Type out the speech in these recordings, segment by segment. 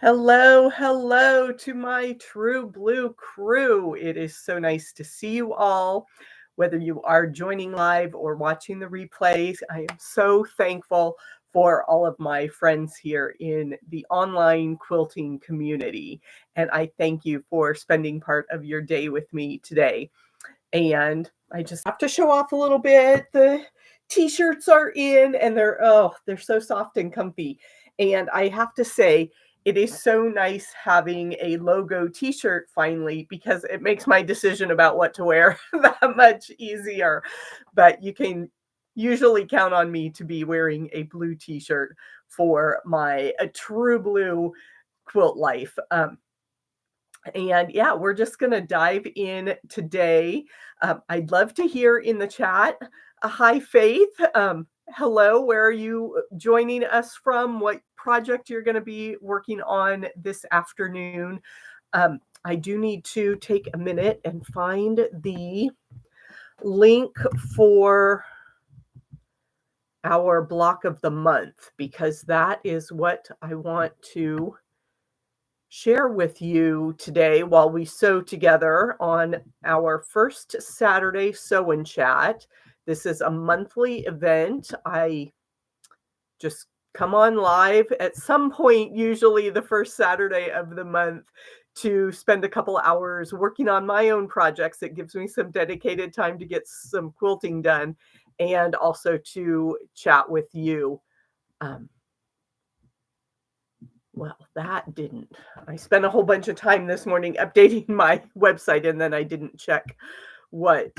Hello, hello to my True Blue crew. It is so nice to see you all, whether you are joining live or watching the replays. I am so thankful for all of my friends here in the online quilting community. And I thank you for spending part of your day with me today. And I just have to show off a little bit. The t-shirts are in and they're so soft and comfy. And I have to say, it is so nice having a logo t-shirt finally because it makes my decision about what to wear that much easier. But you can usually count on me to be wearing a blue t-shirt for my a true blue quilt life. And yeah, we're just going to dive in today. I'd love to hear in the chat. Hi, Faith. Hello, where are you joining us from? What project you're going to be working on this afternoon? I do need to take a minute and find the link for our block of the month because that is what I want to share with you today while we sew together on our first Saturday sew and chat. This is a monthly event. I just come on live at some point, usually the first Saturday of the month, to spend a couple hours working on my own projects. It gives me some dedicated time to get some quilting done and also to chat with you. Well, that didn't. I spent a whole bunch of time this morning updating my website and then I didn't check what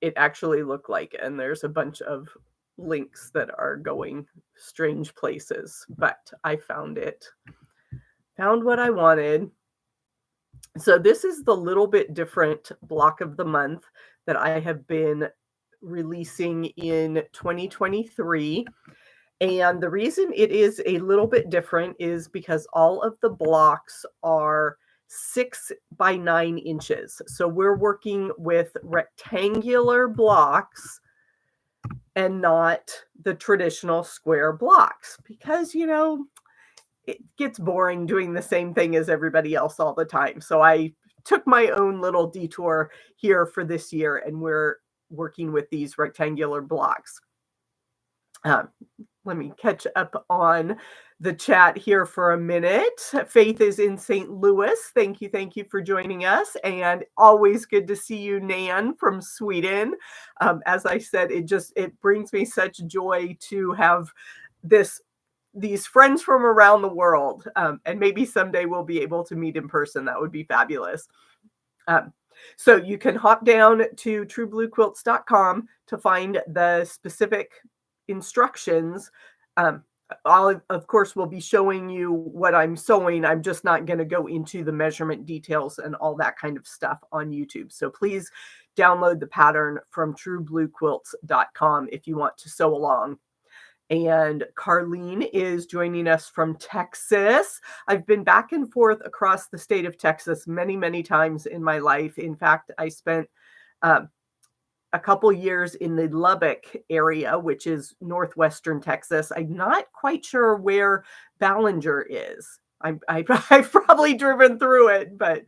it actually looked like. And there's a bunch of links that are going strange places, but I found it. Found what I wanted. So this is the little bit different block of the month that I have been releasing in 2023. And the reason it is a little bit different is because all of the blocks are 6 by 9 inches. So we're working with rectangular blocks and not the traditional square blocks because, it gets boring doing the same thing as everybody else all the time. So I took my own little detour here for this year and we're working with these rectangular blocks. Let me catch up on the chat here for a minute. Faith is in St. Louis. Thank you for joining us. And always good to see you, Nan from Sweden. As I said, it brings me such joy to have these friends from around the world. And maybe someday we'll be able to meet in person. That would be fabulous. So you can hop down to truebluequilts.com to find the specific instructions. Of course, will be showing you what I'm sewing. I'm just not going to go into the measurement details and all that kind of stuff on YouTube. So please download the pattern from truebluequilts.com if you want to sew along. And Carlene is joining us from Texas. I've been back and forth across the state of Texas many, many times in my life. In fact, I spent a couple years in the Lubbock area, which is northwestern Texas. I'm not quite sure where Ballinger is. I've probably driven through it, but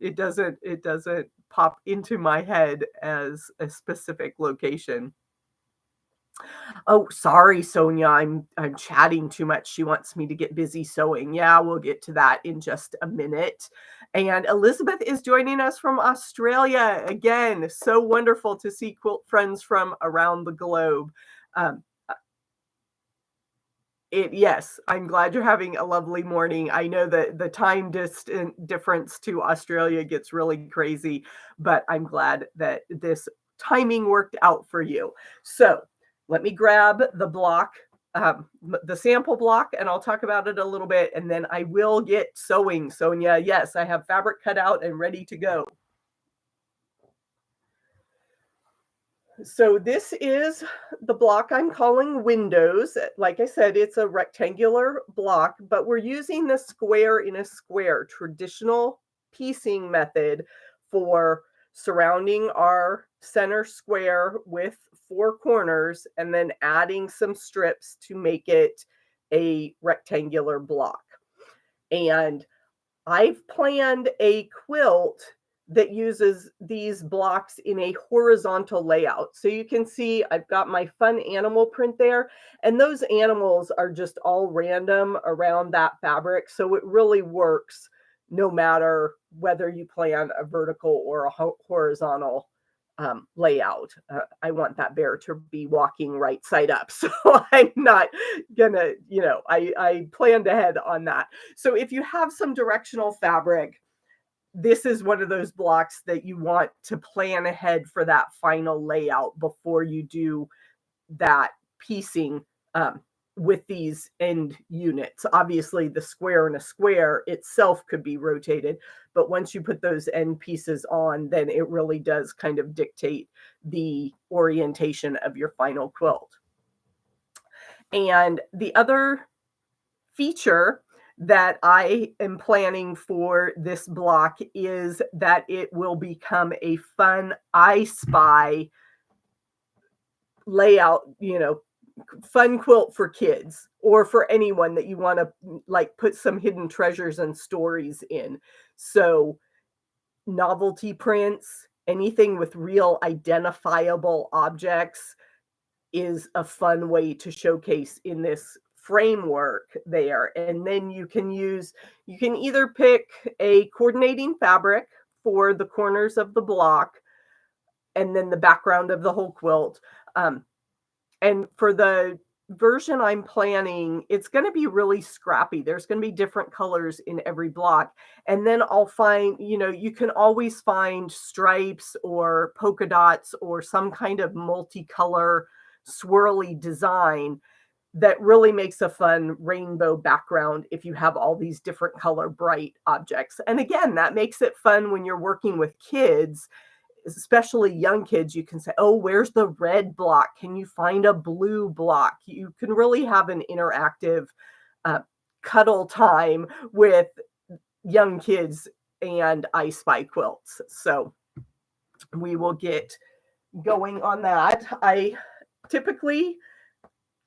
it doesn't pop into my head as a specific location. Oh, sorry, Sonia. I'm chatting too much. She wants me to get busy sewing. Yeah, we'll get to that in just a minute. And Elizabeth is joining us from Australia. Again, so wonderful to see quilt friends from around the globe. Yes, I'm glad you're having a lovely morning. I know that the time difference to Australia gets really crazy, but I'm glad that this timing worked out for you. So let me grab the block, the sample block, and I'll talk about it a little bit, and then I will get sewing, Sonia. Yes, I have fabric cut out and ready to go. So this is the block I'm calling Windows. Like I said, it's a rectangular block, but we're using the square in a square traditional piecing method for surrounding our center square with 4 corners and then adding some strips to make it a rectangular block. And I've planned a quilt that uses these blocks in a horizontal layout. So you can see I've got my fun animal print there, and those animals are just all random around that fabric. So it really works no matter whether you plan a vertical or a horizontal layout. I want that bear to be walking right side up. So I'm not gonna, I planned ahead on that. So if you have some directional fabric, this is one of those blocks that you want to plan ahead for that final layout before you do that piecing with these end units. Obviously, the square in a square itself could be rotated, but once you put those end pieces on, then it really does kind of dictate the orientation of your final quilt. And the other feature that I am planning for this block is that it will become a fun I Spy layout, fun quilt for kids or for anyone that you want to like put some hidden treasures and stories in. So novelty prints, anything with real identifiable objects is a fun way to showcase in this framework there. And then you can either pick a coordinating fabric for the corners of the block and then the background of the whole quilt. And for the version I'm planning, it's going to be really scrappy. There's going to be different colors in every block. And then I'll find, you can always find stripes or polka dots or some kind of multicolor swirly design that really makes a fun rainbow background if you have all these different color bright objects. And again, that makes it fun when you're working with kids, especially young kids. You can say, oh, where's the red block? Can you find a blue block? You can really have an interactive cuddle time with young kids and I Spy quilts. So we will get going on that. I typically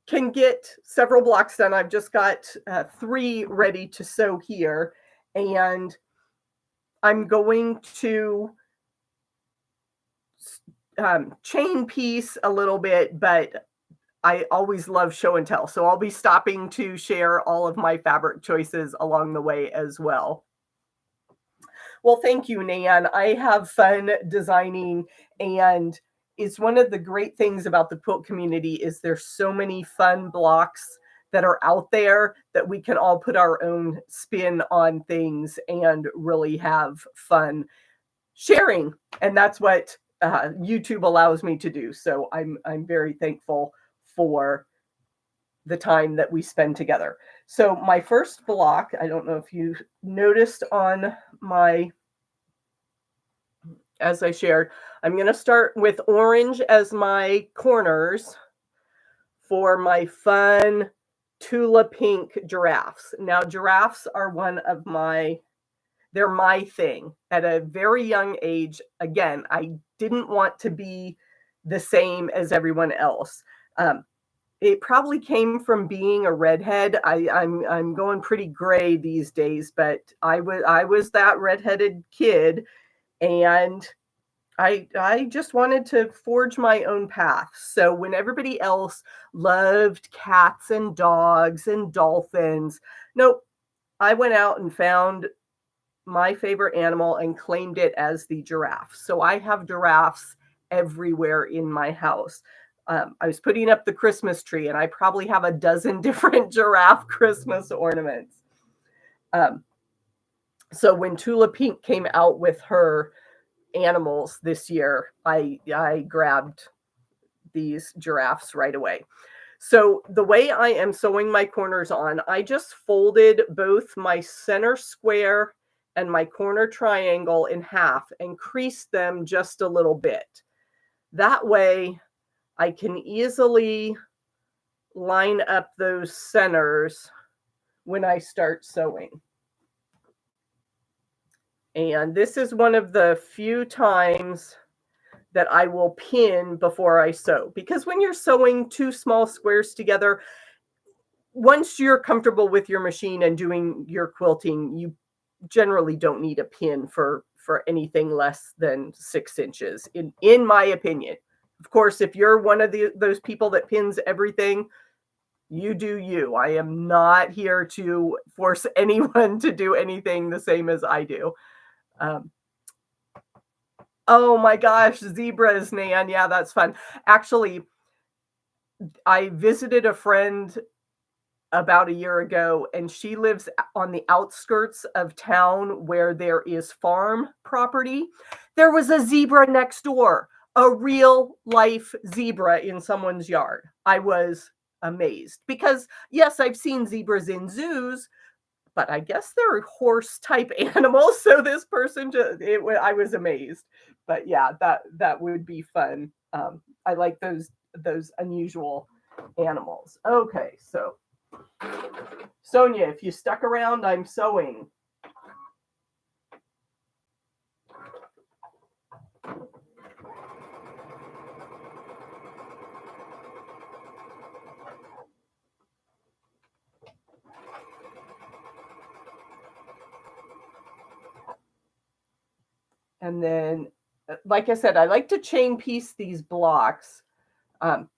can get several blocks done. I've just got 3 ready to sew here, and I'm going to chain piece a little bit, but I always love show and tell. So I'll be stopping to share all of my fabric choices along the way as well. Well, thank you, Nan. I have fun designing, and it's one of the great things about the quilt community is there's so many fun blocks that are out there that we can all put our own spin on things and really have fun sharing. And that's what YouTube allows me to do. So I'm very thankful for the time that we spend together. So my first block, I don't know if you noticed on as I shared, I'm going to start with orange as my corners for my fun Tula pink giraffes. Now, giraffes are they're my thing. At a very young age, again, I didn't want to be the same as everyone else. It probably came from being a redhead. I'm going pretty gray these days, but I was that redheaded kid, and I just wanted to forge my own path. So when everybody else loved cats and dogs and dolphins, nope, I went out and found my favorite animal and claimed it as the giraffe. So I have giraffes everywhere in my house. I was putting up the Christmas tree, and I probably have a dozen different giraffe Christmas ornaments. So when Tula Pink came out with her animals this year, I grabbed these giraffes right away. So the way I am sewing my corners on, I just folded both my center square and my corner triangle in half and creased them just a little bit. That way I can easily line up those centers when I start sewing. And this is one of the few times that I will pin before I sew, because when you're sewing 2 small squares together, once you're comfortable with your machine and doing your quilting, you generally don't need a pin for anything less than 6 inches, in my opinion. Of course, if you're one of those people that pins everything, you do you. I am not here to force anyone to do anything the same as I do. Um, oh my gosh, zebras, Nan. Yeah, that's fun. Actually, I visited a friend about a year ago, and she lives on the outskirts of town where there is farm property. There was a zebra next door, a real life zebra in someone's yard. I was amazed because, yes, I've seen zebras in zoos, but I guess they're horse type animals. So this person just, I was amazed. But yeah, that would be fun. I like those unusual animals. Okay, so Sonia, if you stuck around, I'm sewing. And then, like I said, I like to chain piece these blocks,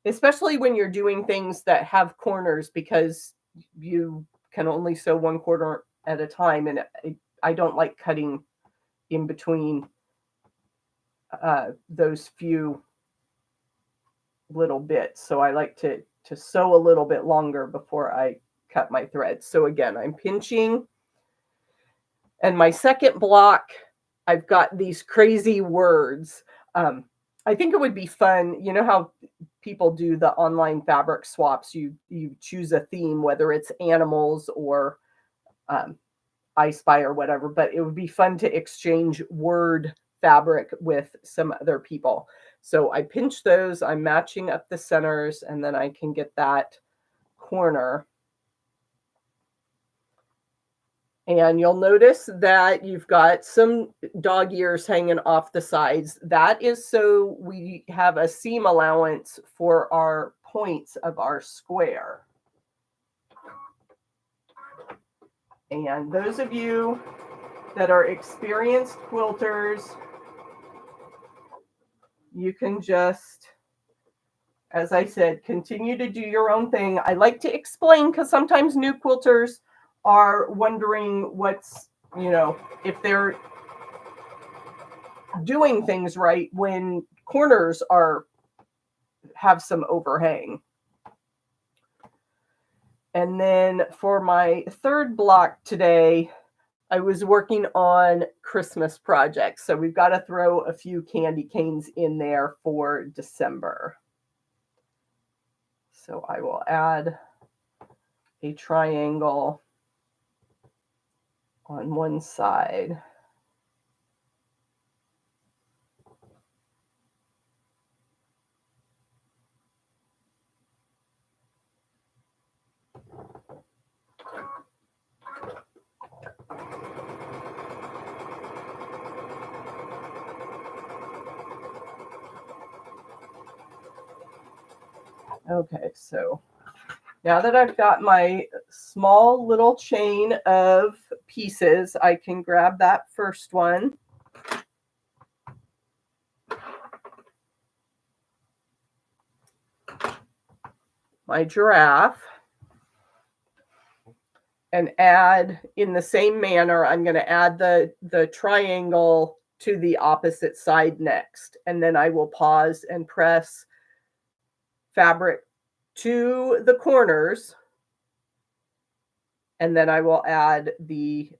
especially when you're doing things that have corners because you can only sew one corner at a time. And I don't like cutting in between those few little bits. So I like to sew a little bit longer before I cut my thread. So again, I'm pinching. And my second block, I've got these crazy words. I think it would be fun. You know how people do the online fabric swaps? You choose a theme, whether it's animals or I Spy or whatever, but it would be fun to exchange word fabric with some other people. So I pinch those, I'm matching up the centers, and then I can get that corner. And you'll notice that you've got some dog ears hanging off the sides. That is so we have a seam allowance for our points of our square. And those of you that are experienced quilters, you can just, as I said, continue to do your own thing. I like to explain because sometimes new quilters are wondering what's, if they're doing things right when corners have some overhang. And then for my third block today, I was working on Christmas projects. So we've got to throw a few candy canes in there for December. So I will add a triangle on one side. Okay, so now that I've got my small little chain of pieces, I can grab that first one. My giraffe. And add in the same manner, I'm going to add the triangle to the opposite side next. And then I will pause and press fabric to the corners. And then I will add the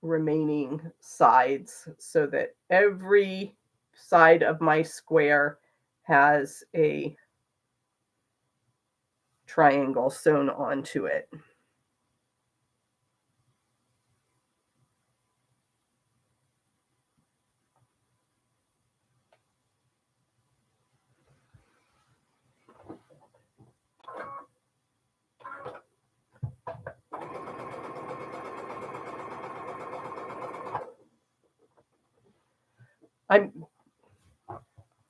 remaining sides so that every side of my square has a triangle sewn onto it. I'm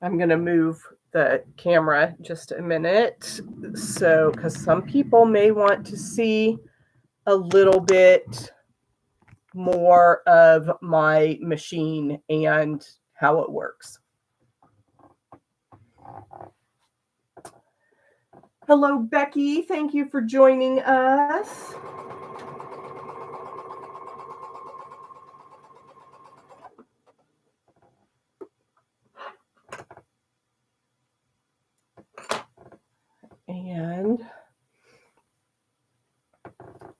going to move the camera just a minute. So, because some people may want to see a little bit more of my machine and how it works. Hello, Becky. Thank you for joining us. And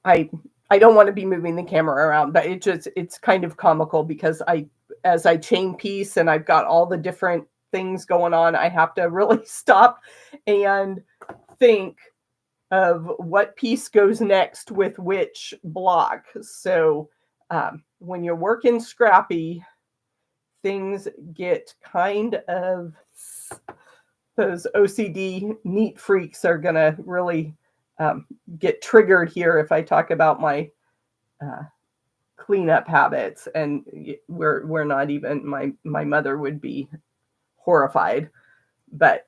I don't want to be moving the camera around, but it's kind of comical because as I chain piece and I've got all the different things going on, I have to really stop and think of what piece goes next with which block. So when you're working scrappy, things get kind of, those OCD neat freaks are going to really get triggered here if I talk about my cleanup habits. And we're not even, my mother would be horrified, but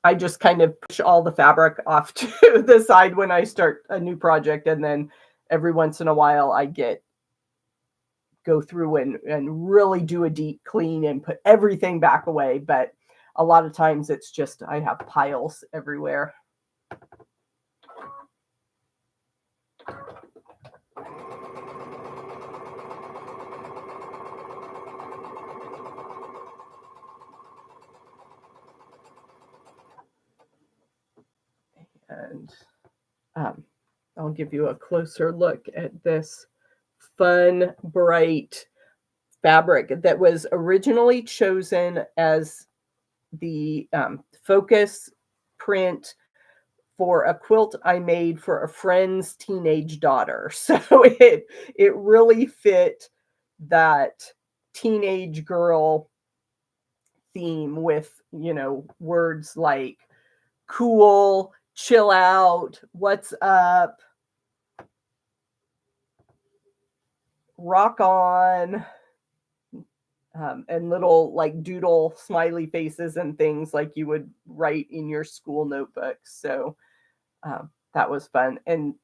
I just kind of push all the fabric off to the side when I start a new project. And then every once in a while I go through and really do a deep clean and put everything back away. But a lot of times it's just, I have piles everywhere. And I'll give you a closer look at this fun, bright fabric that was originally chosen as the focus print for a quilt I made for a friend's teenage daughter. So it really fit that teenage girl theme with, words like cool, chill out, what's up, rock on, and little like doodle smiley faces and things like you would write in your school notebooks. So that was fun. And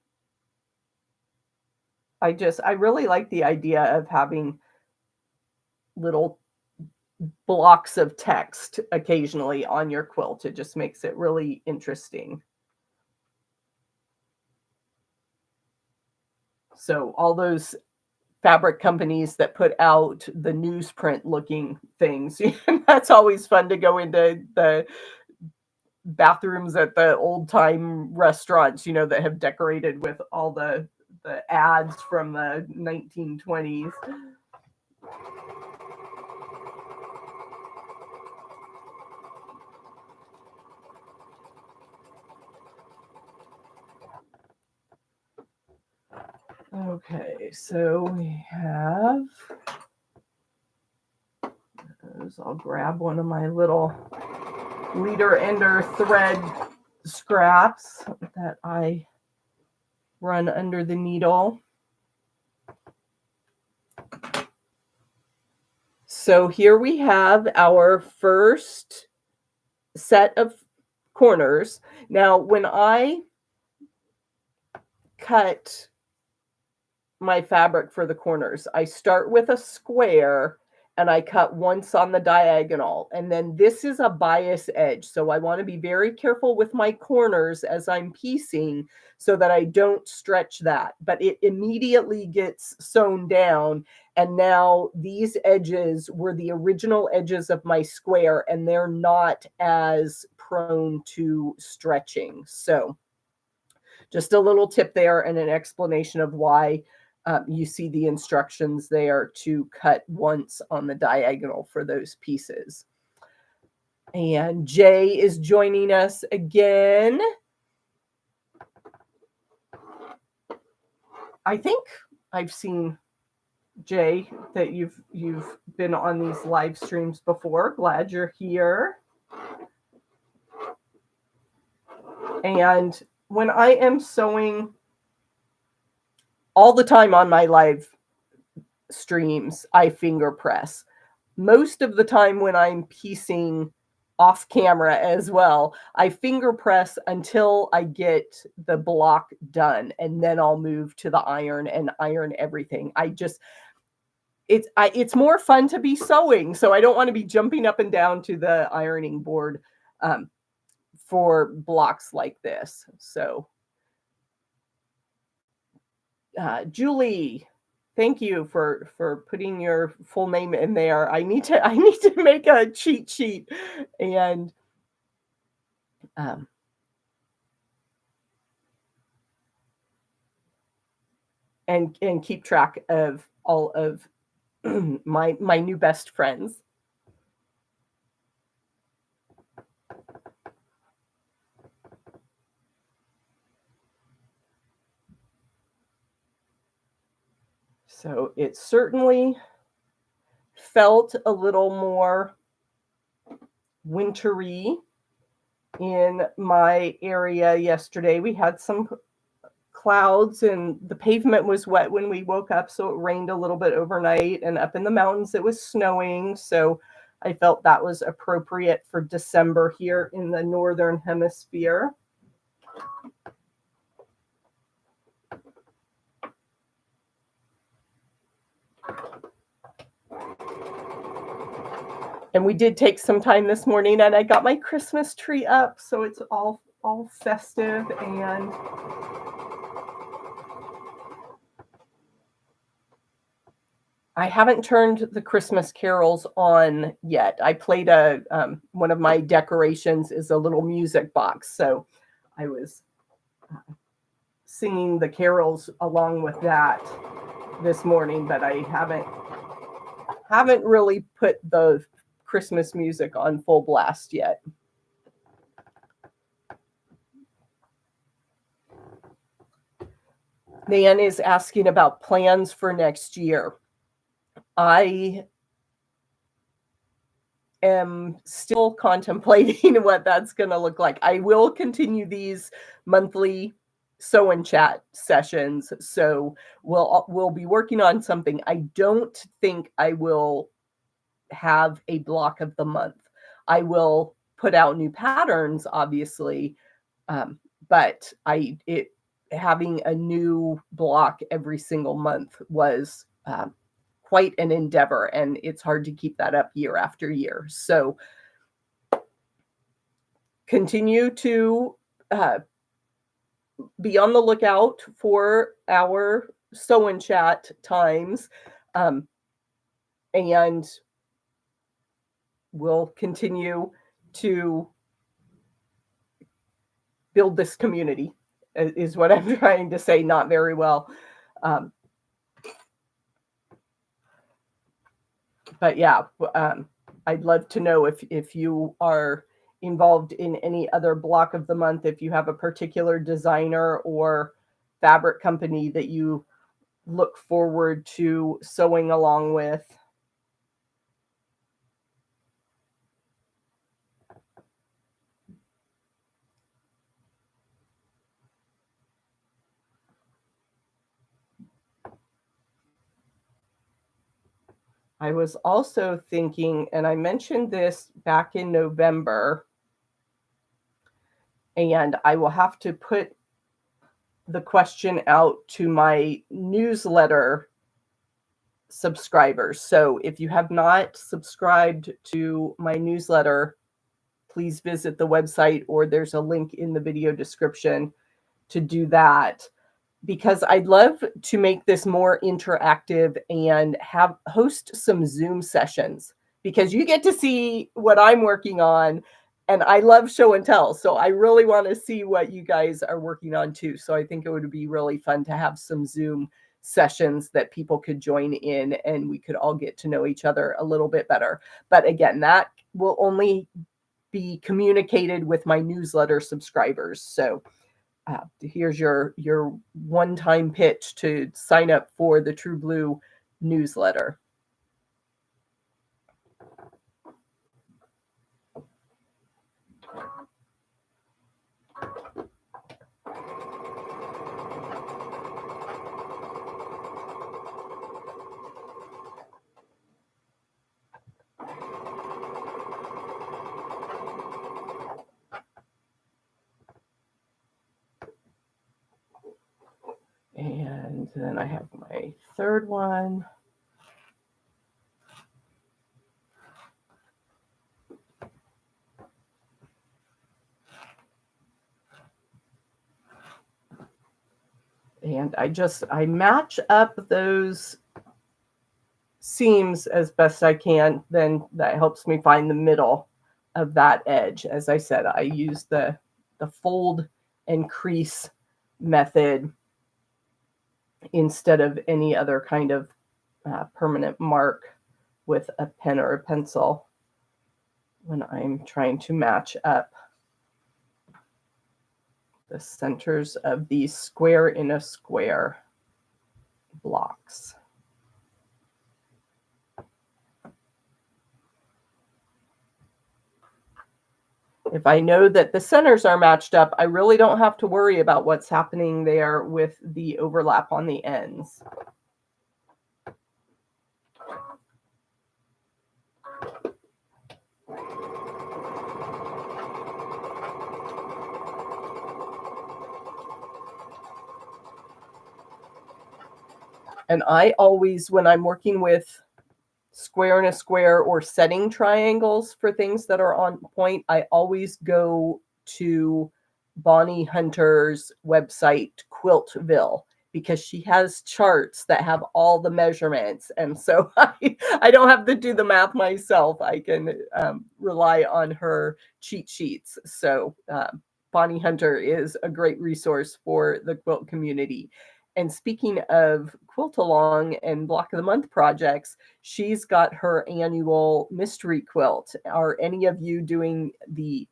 I really like the idea of having little blocks of text occasionally on your quilt. It just makes it really interesting. So all those fabric companies that put out the newsprint looking things, that's always fun to go into the bathrooms at the old time restaurants, that have decorated with all the ads from the 1920s. Okay, so we have those. I'll grab one of my little leader ender thread scraps that I run under the needle. So here we have our first set of corners. Now, when I cut my fabric for the corners, I start with a square and I cut once on the diagonal. And then this is a bias edge. So I want to be very careful with my corners as I'm piecing so that I don't stretch that. But it immediately gets sewn down. And now these edges were the original edges of my square, and they're not as prone to stretching. So just a little tip there and an explanation of why you see the instructions there to cut once on the diagonal for those pieces. And Jay is joining us again. I think I've seen, Jay, that you've been on these live streams before. Glad you're here. And when I am sewing all the time on my live streams, I finger press. Most of the time when I'm piecing off camera as well. I finger press until I get the block done, and then I'll move to the iron and iron everything. It's more fun to be sewing, so I don't want to be jumping up and down to the ironing board for blocks like this. So Julie, thank you for putting your full name in there. I need to make a cheat sheet and um, and keep track of all of my new best friends. So it certainly felt a little more wintry in my area yesterday. We had some clouds and the pavement was wet when we woke up, so it rained a little bit overnight, and up in the mountains it was snowing. So I felt that was appropriate for December here in the northern hemisphere. And we did take some time this morning, and I got my Christmas tree up, so it's all festive. And I haven't turned the Christmas carols on yet. I played one of my decorations is a little music box, so I was singing the carols along with that this morning, but I haven't really put the Christmas music on full blast yet. Nan is asking about plans for next year. I am still contemplating what that's going to look like. I will continue these monthly sew and chat sessions, so we'll be working on something. I don't think I will have a block of the month. I will put out new patterns, obviously, but having a new block every single month was quite an endeavor, and it's hard to keep that up year after year. So continue to be on the lookout for our sew and chat times, and we'll continue to build this community, is what I'm trying to say, not very well. But yeah, I'd love to know if you are involved in any other block of the month, if you have a particular designer or fabric company that you look forward to sewing along with. I was also thinking, and I mentioned this back in November, and I will have to put the question out to my newsletter subscribers. So if you have not subscribed to my newsletter, please visit the website, or there's a link in the video description to do that, because I'd love to make this more interactive and host some Zoom sessions, because you get to see what I'm working on, and I love show and tell. So I really want to see what you guys are working on too. So I think it would be really fun to have some Zoom sessions that people could join in, and we could all get to know each other a little bit better. But again, that will only be communicated with my newsletter subscribers. So here's your one-time pitch to sign up for the True Blue newsletter. And then I have my third one. And I match up those seams as best I can. Then that helps me find the middle of that edge. As I said, I use the fold and crease method instead of any other kind of permanent mark with a pen or a pencil when I'm trying to match up the centers of these square in a square blocks. If I know that the centers are matched up, I really don't have to worry about what's happening there with the overlap on the ends. And I always, when I'm working with square in a square or setting triangles for things that are on point, I always go to Bonnie Hunter's website, Quiltville, because she has charts that have all the measurements. And so I don't have to do the math myself. I can rely on her cheat sheets. So Bonnie Hunter is a great resource for the quilt community. And speaking of Quilt Along and Block of the Month projects, she's got her annual mystery quilt. Are any of you doing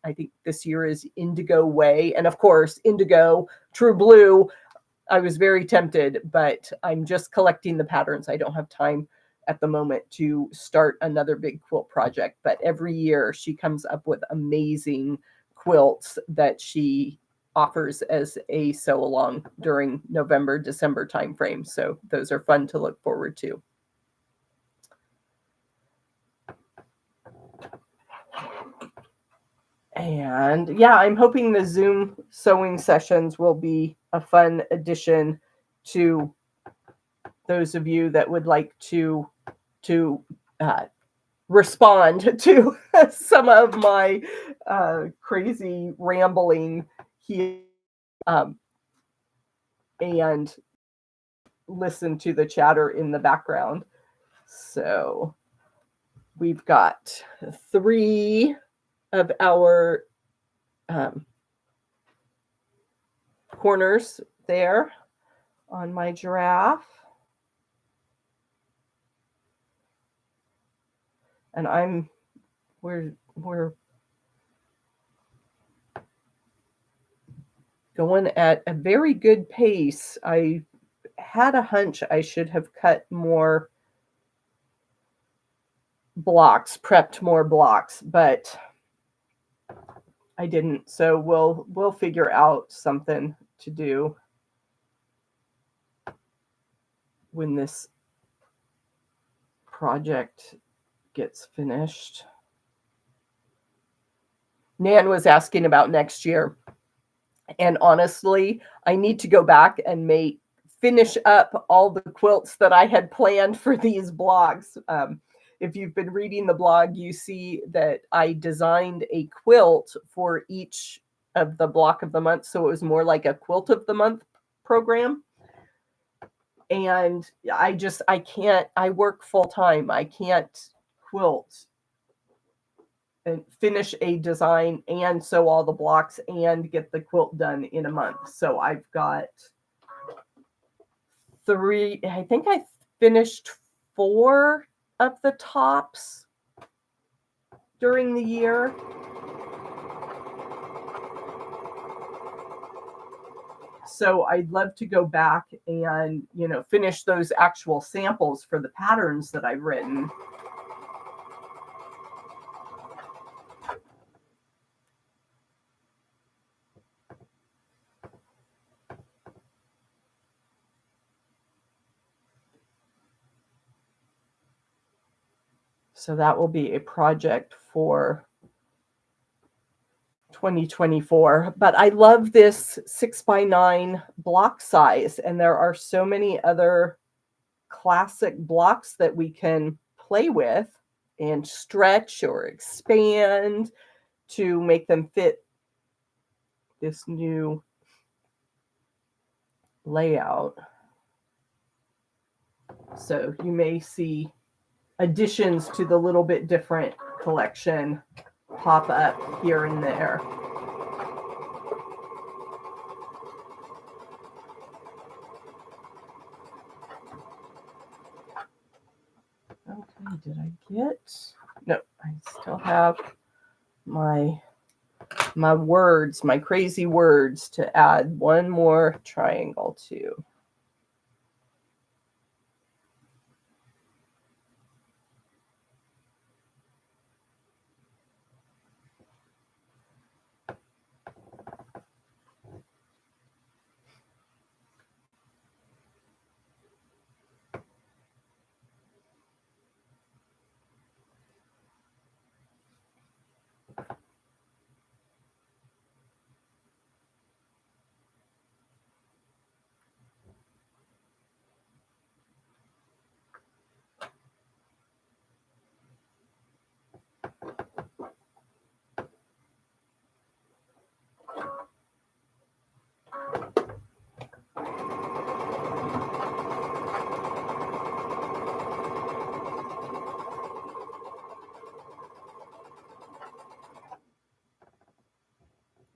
I think this year is Indigo Way? And of course, Indigo, True Blue. I was very tempted, but I'm just collecting the patterns. I don't have time at the moment to start another big quilt project. But every year she comes up with amazing quilts that she offers as a sew along during November, December timeframe. So those are fun to look forward to. And yeah, I'm hoping the Zoom sewing sessions will be a fun addition to those of you that would like to respond to some of my crazy rambling here and listen to the chatter in the background. So we've got 3 of our corners there on my giraffe. And we're going at a very good pace. I had a hunch I should have cut more blocks, prepped more blocks, but I didn't. So we'll figure out something to do when this project gets finished. Nan was asking about next year. And honestly, I need to go back and finish up all the quilts that I had planned for these blocks. If you've been reading the blog, you see that I designed a quilt for each of the block of the month. So it was more like a quilt of the month program. And I work full time. I can't quilt and finish a design and sew all the blocks and get the quilt done in a month. So I've got 3, I think I finished 4 of the tops during the year. So I'd love to go back and, finish those actual samples for the patterns that I've written. So that will be a project for 2024. But I love this 6x9 block size, and there are so many other classic blocks that we can play with and stretch or expand to make them fit this new layout. So you may see additions to the Little Bit Different collection pop up here and there. Okay, did I get? No, I still have my words, my crazy words to add one more triangle to.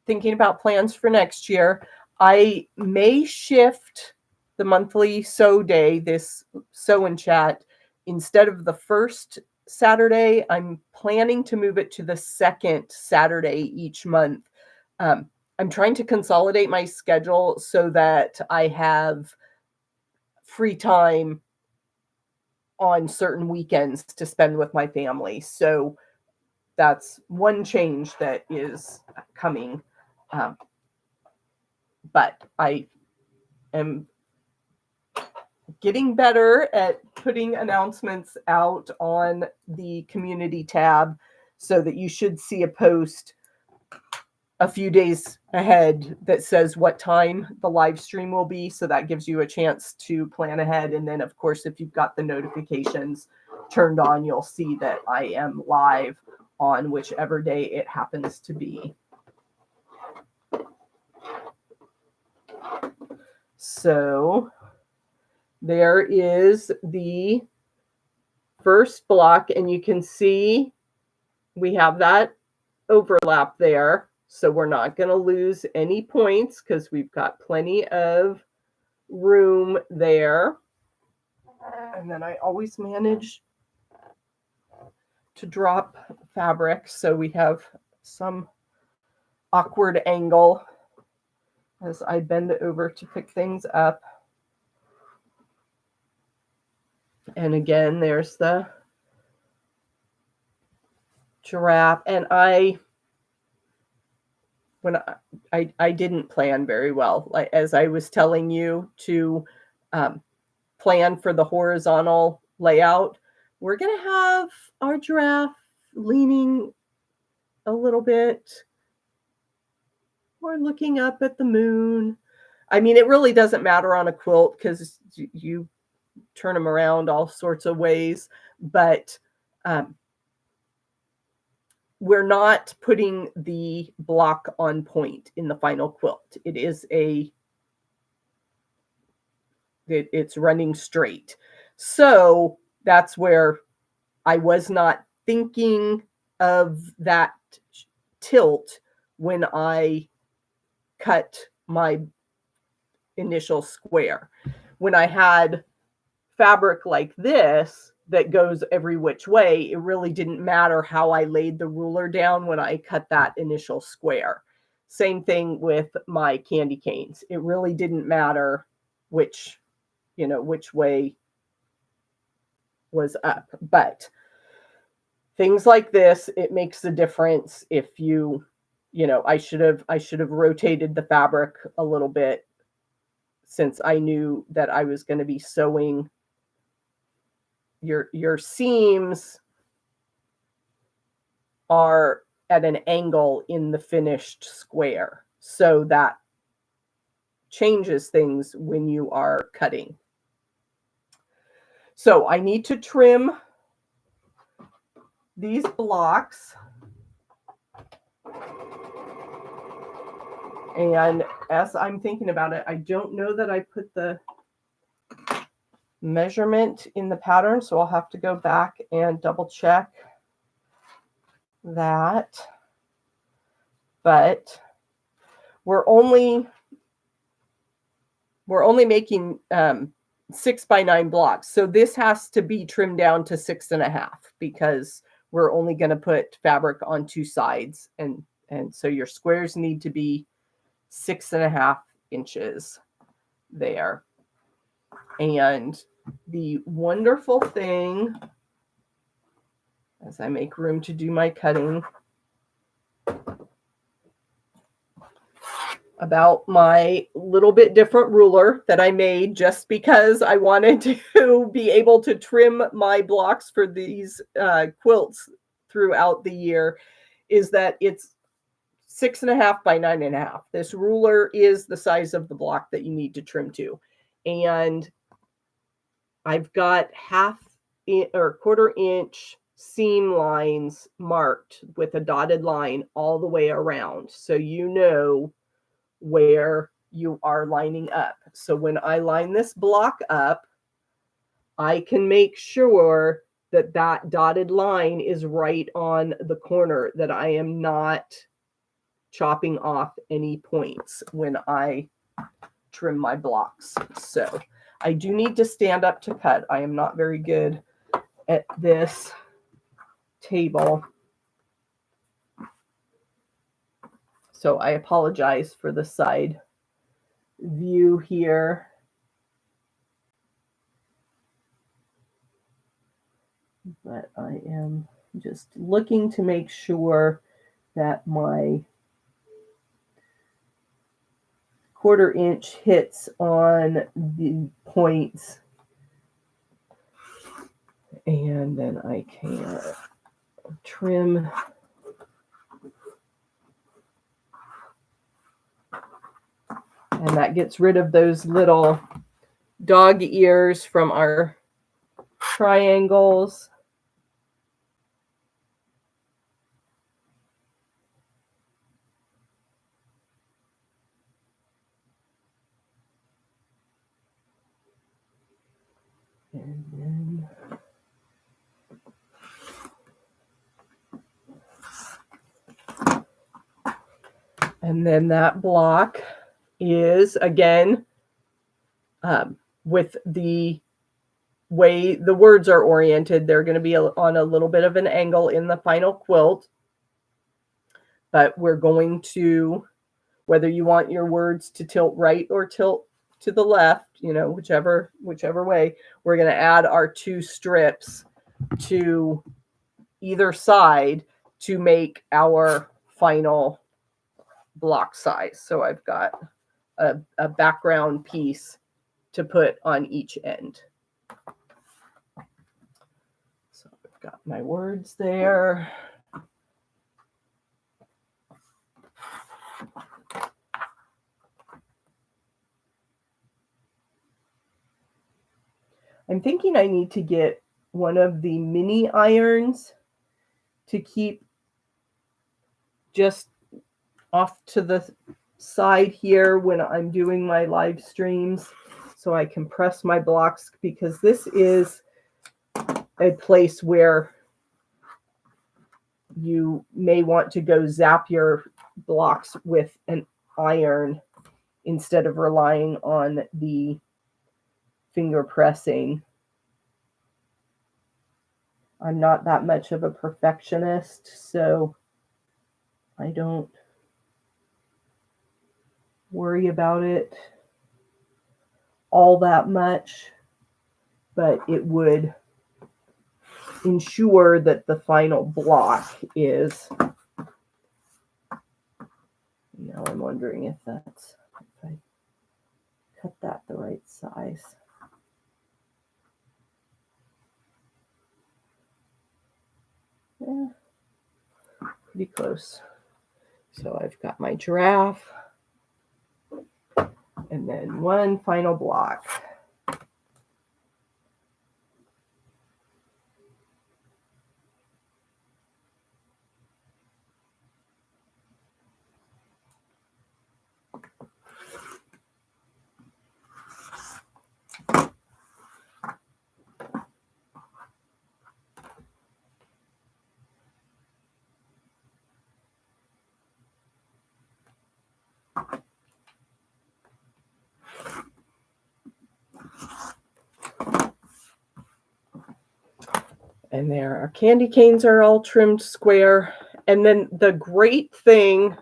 Thinking about plans for next year, I may shift the monthly sew day, this sew and chat, instead of the first Saturday. I'm planning to move it to the second Saturday each month. I'm trying to consolidate my schedule so that I have free time on certain weekends to spend with my family. So that's one change that is coming. But I am getting better at putting announcements out on the community tab so that you should see a post a few days ahead that says what time the live stream will be. So that gives you a chance to plan ahead. And then, of course, if you've got the notifications turned on, you'll see that I am live on whichever day it happens to be. So there is the first block, and you can see we have that overlap there. So we're not going to lose any points because we've got plenty of room there. And then I always manage to drop fabric, so we have some awkward angle as I bend over to pick things up. And again, there's the giraffe. And I didn't plan very well. Like, as I was telling you to plan for the horizontal layout, we're going to have our giraffe leaning a little bit or looking up at the moon. I mean, it really doesn't matter on a quilt because you turn them around all sorts of ways, but we're not putting the block on point in the final quilt. It is it's running straight. So that's where I was not thinking of that tilt when I cut my initial square. When I had fabric like this that goes every which way, it really didn't matter how I laid the ruler down when I cut that initial square. Same thing with my candy canes. It really didn't matter which way was up. But things like this, it makes a difference if I should have rotated the fabric a little bit, since I knew that I was going to be sewing your seams are at an angle in the finished square. So that changes things when you are cutting. So I need to trim these blocks. And as I'm thinking about it, I don't know that I put the measurement in the pattern, so I'll have to go back and double check that. But we're only making 6x9 blocks, so this has to be trimmed down to 6.5 because we're only going to put fabric on two sides, and so your squares need to be 6.5 inches there. And the wonderful thing, as I make room to do my cutting, about my little bit different ruler that I made just because I wanted to be able to trim my blocks for these quilts throughout the year, is that it's 6.5 by 9.5. This ruler is the size of the block that you need to trim to. And I've got quarter inch seam lines marked with a dotted line all the way around, so you know where you are lining up. So when I line this block up, I can make sure that that dotted line is right on the corner, that I am not chopping off any points when I trim my blocks. So I do need to stand up to cut. I am not very good at this table, so I apologize for the side view here. But I am just looking to make sure that my quarter inch hits on the points, and then I can trim and that gets rid of those little dog ears from our triangles. And then that block is, again, with the way the words are oriented, they're going to be on a little bit of an angle in the final quilt. But we're going to, whether you want your words to tilt right or tilt to the left, whichever way, we're going to add our two strips to either side to make our final block size. So I've got a background piece to put on each end. So I've got my words there. I'm thinking I need to get one of the mini irons to keep just off to the side here when I'm doing my live streams, so I can press my blocks, because this is a place where you may want to go zap your blocks with an iron instead of relying on the finger pressing. I'm not that much of a perfectionist, so I don't worry about it all that much, but it would ensure that the final block is. Now I'm wondering if I cut that the right size. Yeah. pretty close. So I've got my giraffe, and then one final block. And there, our candy canes are all trimmed square. And then the great thing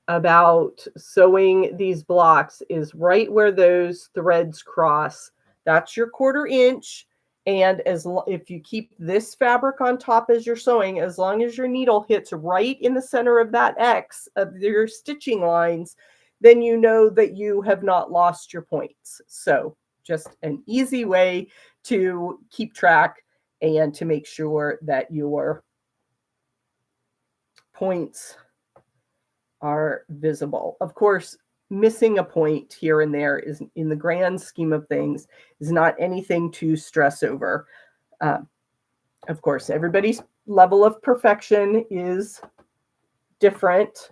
about sewing these blocks is right where those threads cross, that's your 1/4 inch. And if you keep this fabric on top as you're sewing, as long as your needle hits right in the center of that X of your stitching lines, then you know that you have not lost your points. So just an easy way to keep track and to make sure that your points are visible. Of course, missing a point here and there is, in the grand scheme of things, is not anything to stress over. Of course, everybody's level of perfection is different,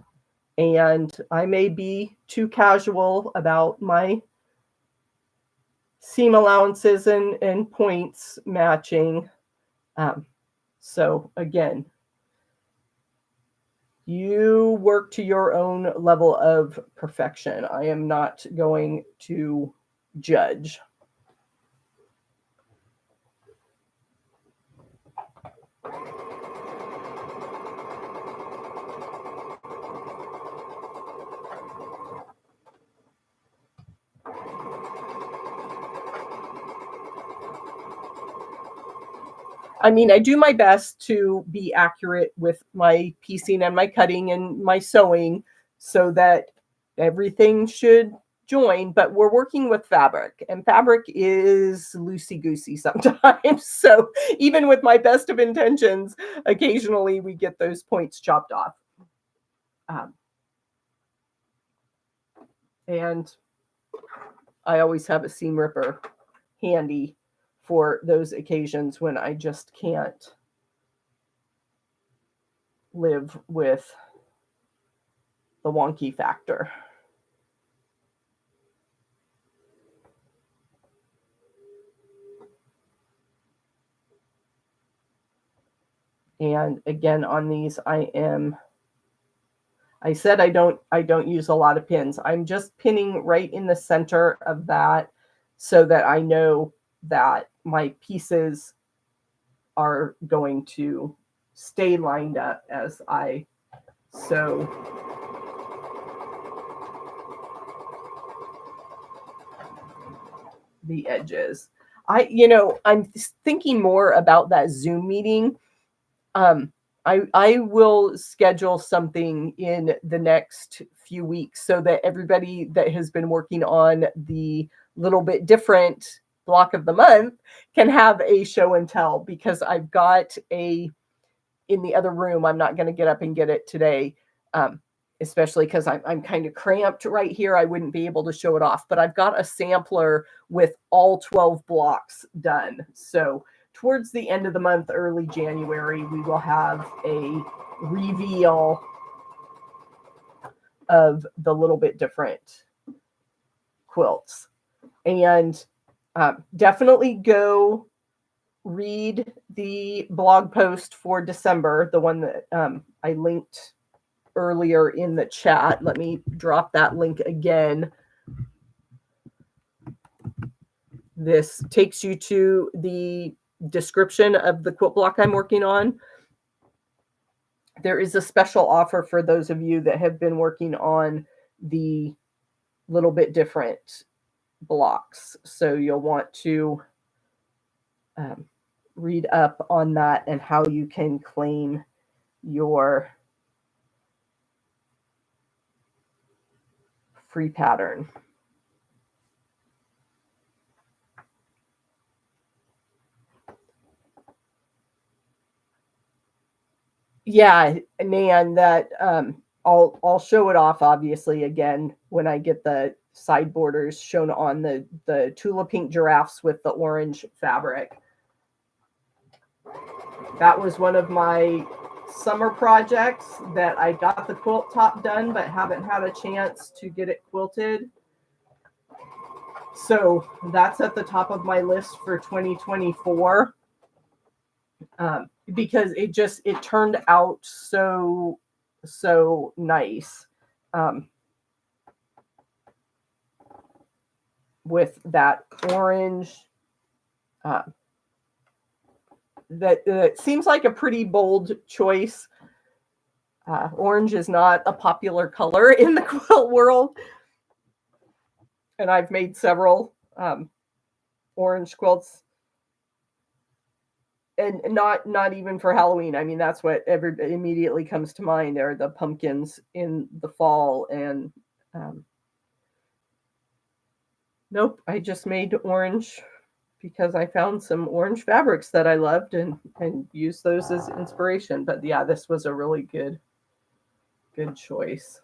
and I may be too casual about my seam allowances and points matching. So again, you work to your own level of perfection. I am not going to judge. I mean, I do my best to be accurate with my piecing and my cutting and my sewing so that everything should join, but we're working with fabric, and fabric is loosey-goosey sometimes. So even with my best of intentions, occasionally we get those points chopped off. And I always have a seam ripper handy for those occasions when I just can't live with the wonky factor. And again, on these, I said I don't use a lot of pins. I'm just pinning right in the center of that so that I know that my pieces are going to stay lined up as I sew the edges. I'm thinking more about that Zoom meeting. I will schedule something in the next few weeks so that everybody that has been working on the Little Bit Different block of the month can have a show and tell, because I've got in the other room. I'm not going to get up and get it today, especially because I'm kind of cramped right here. I wouldn't be able to show it off, but I've got a sampler with all 12 blocks done. So towards the end of the month, early January, we will have a reveal of the Little Bit Different quilts. And definitely go read the blog post for December, the one that I linked earlier in the chat. Let me drop that link again. This takes you to the description of the quilt block I'm working on. There is a special offer for those of you that have been working on the Little Bit Different blocks. So you'll want to read up on that and how you can claim your free pattern. Yeah, Nan, that I'll show it off obviously again when I get the side borders shown on the Tula Pink giraffes with the orange fabric. That was one of my summer projects that I got the quilt top done but haven't had a chance to get it quilted. So that's at the top of my list for 2024. Because it turned out so nice, with that orange, that seems like a pretty bold choice. Orange is not a popular color in the quilt world, and I've made several orange quilts, and not even for Halloween. I mean, that's what immediately comes to mind are the pumpkins in the fall. And nope, I just made orange because I found some orange fabrics that I loved and used those as inspiration. But yeah, this was a really good choice.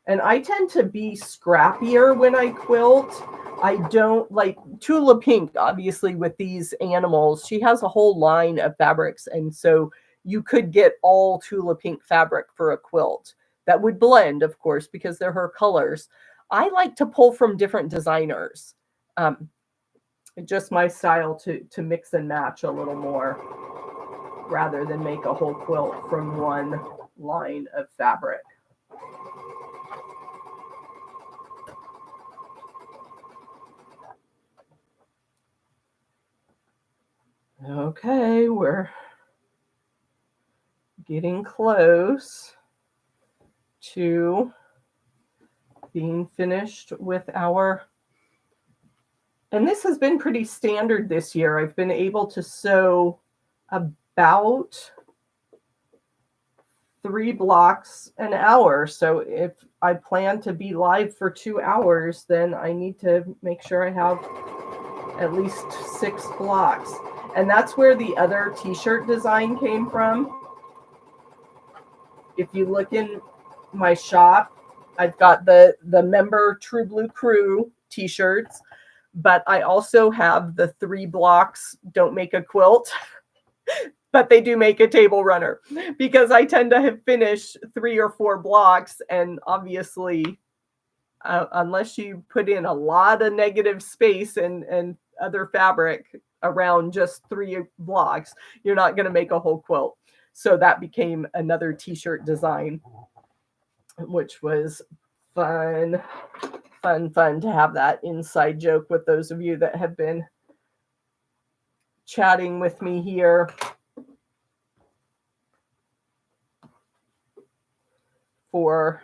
And I tend to be scrappier when I quilt. I don't like Tula Pink, obviously, with these animals. She has a whole line of fabrics. And so you could get all Tula Pink fabric for a quilt that would blend, of course, because they're her colors. I like to pull from different designers. Just my style to mix and match a little more rather than make a whole quilt from one line of fabric. Okay, we're getting close to being finished with our, and this has been pretty standard this year. I've been able to sew about 3 blocks an hour. So if I plan to be live for 2 hours, then I need to make sure I have at least 6 blocks. And that's where the other t-shirt design came from. If you look in my shop, I've got the member True Blue Crew t-shirts, but I also have the 3 blocks don't make a quilt, but they do make a table runner, because I tend to have finished 3 or 4 blocks, and obviously unless you put in a lot of negative space and other fabric around just 3 blocks, you're not going to make a whole quilt. So that became another t-shirt design, which was fun to have that inside joke with those of you that have been chatting with me here for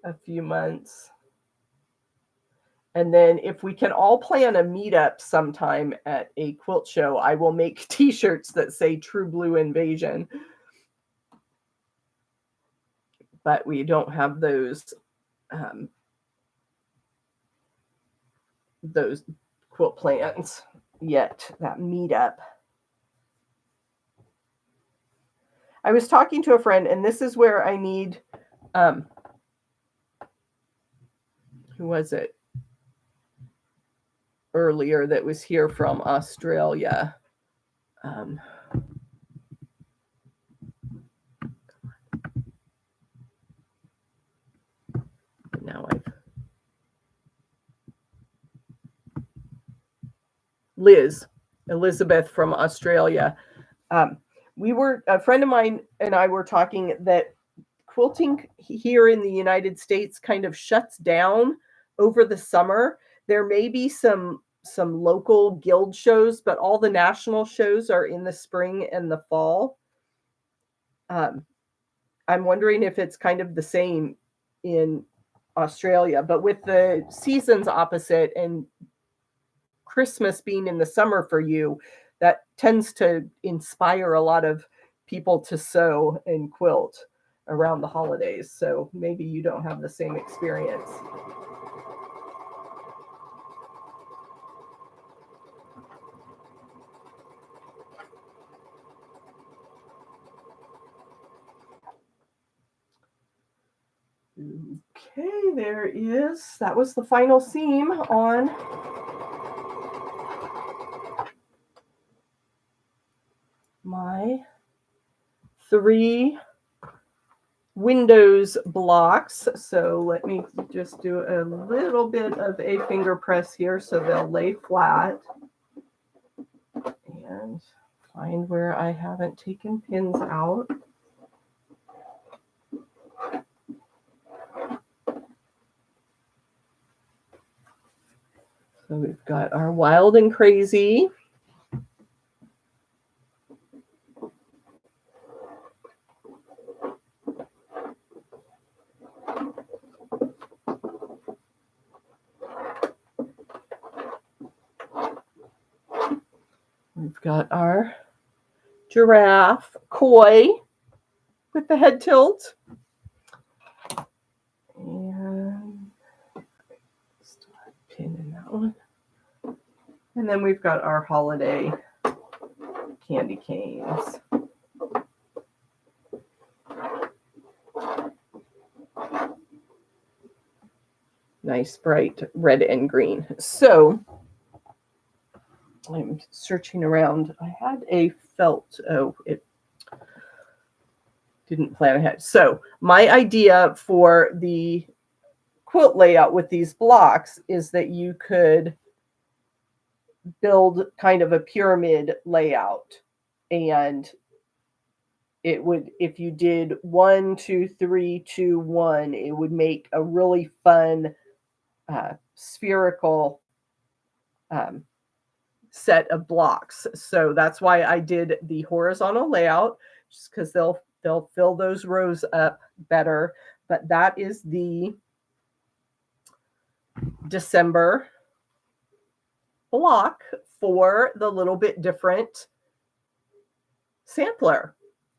a few months. And then if we can all plan a meetup sometime at a quilt show, I will make t-shirts that say True Blue Invasion. But we don't have those quilt plans yet, that meetup. I was talking to a friend, and this is where I need, who was it earlier that was here from Australia? Now Elizabeth from Australia. A friend of mine and I were talking that quilting here in the United States kind of shuts down over the summer. There may be some local guild shows, but all the national shows are in the spring and the fall. I'm wondering if it's kind of the same in Australia, but with the seasons opposite and Christmas being in the summer for you, that tends to inspire a lot of people to sew and quilt around the holidays. So maybe you don't have the same experience. Okay, that was the final seam on my 3 windows blocks. So let me just do a little bit of a finger press here so they'll lay flat. And find where I haven't taken pins out. So we've got our wild and crazy. We've got our giraffe koi with the head tilt. And still have a pin in that one. And then we've got our holiday candy canes. Nice bright red and green. So I'm searching around. I had a felt. Oh, it didn't plan ahead. So my idea for the quilt layout with these blocks is that you could build kind of a pyramid layout, and it would, if you did 1 2 3 2 1, it would make a really fun spherical set of blocks. So that's why I did the horizontal layout, just because they'll fill those rows up better. But that is the December block for the Little Bit Different sampler.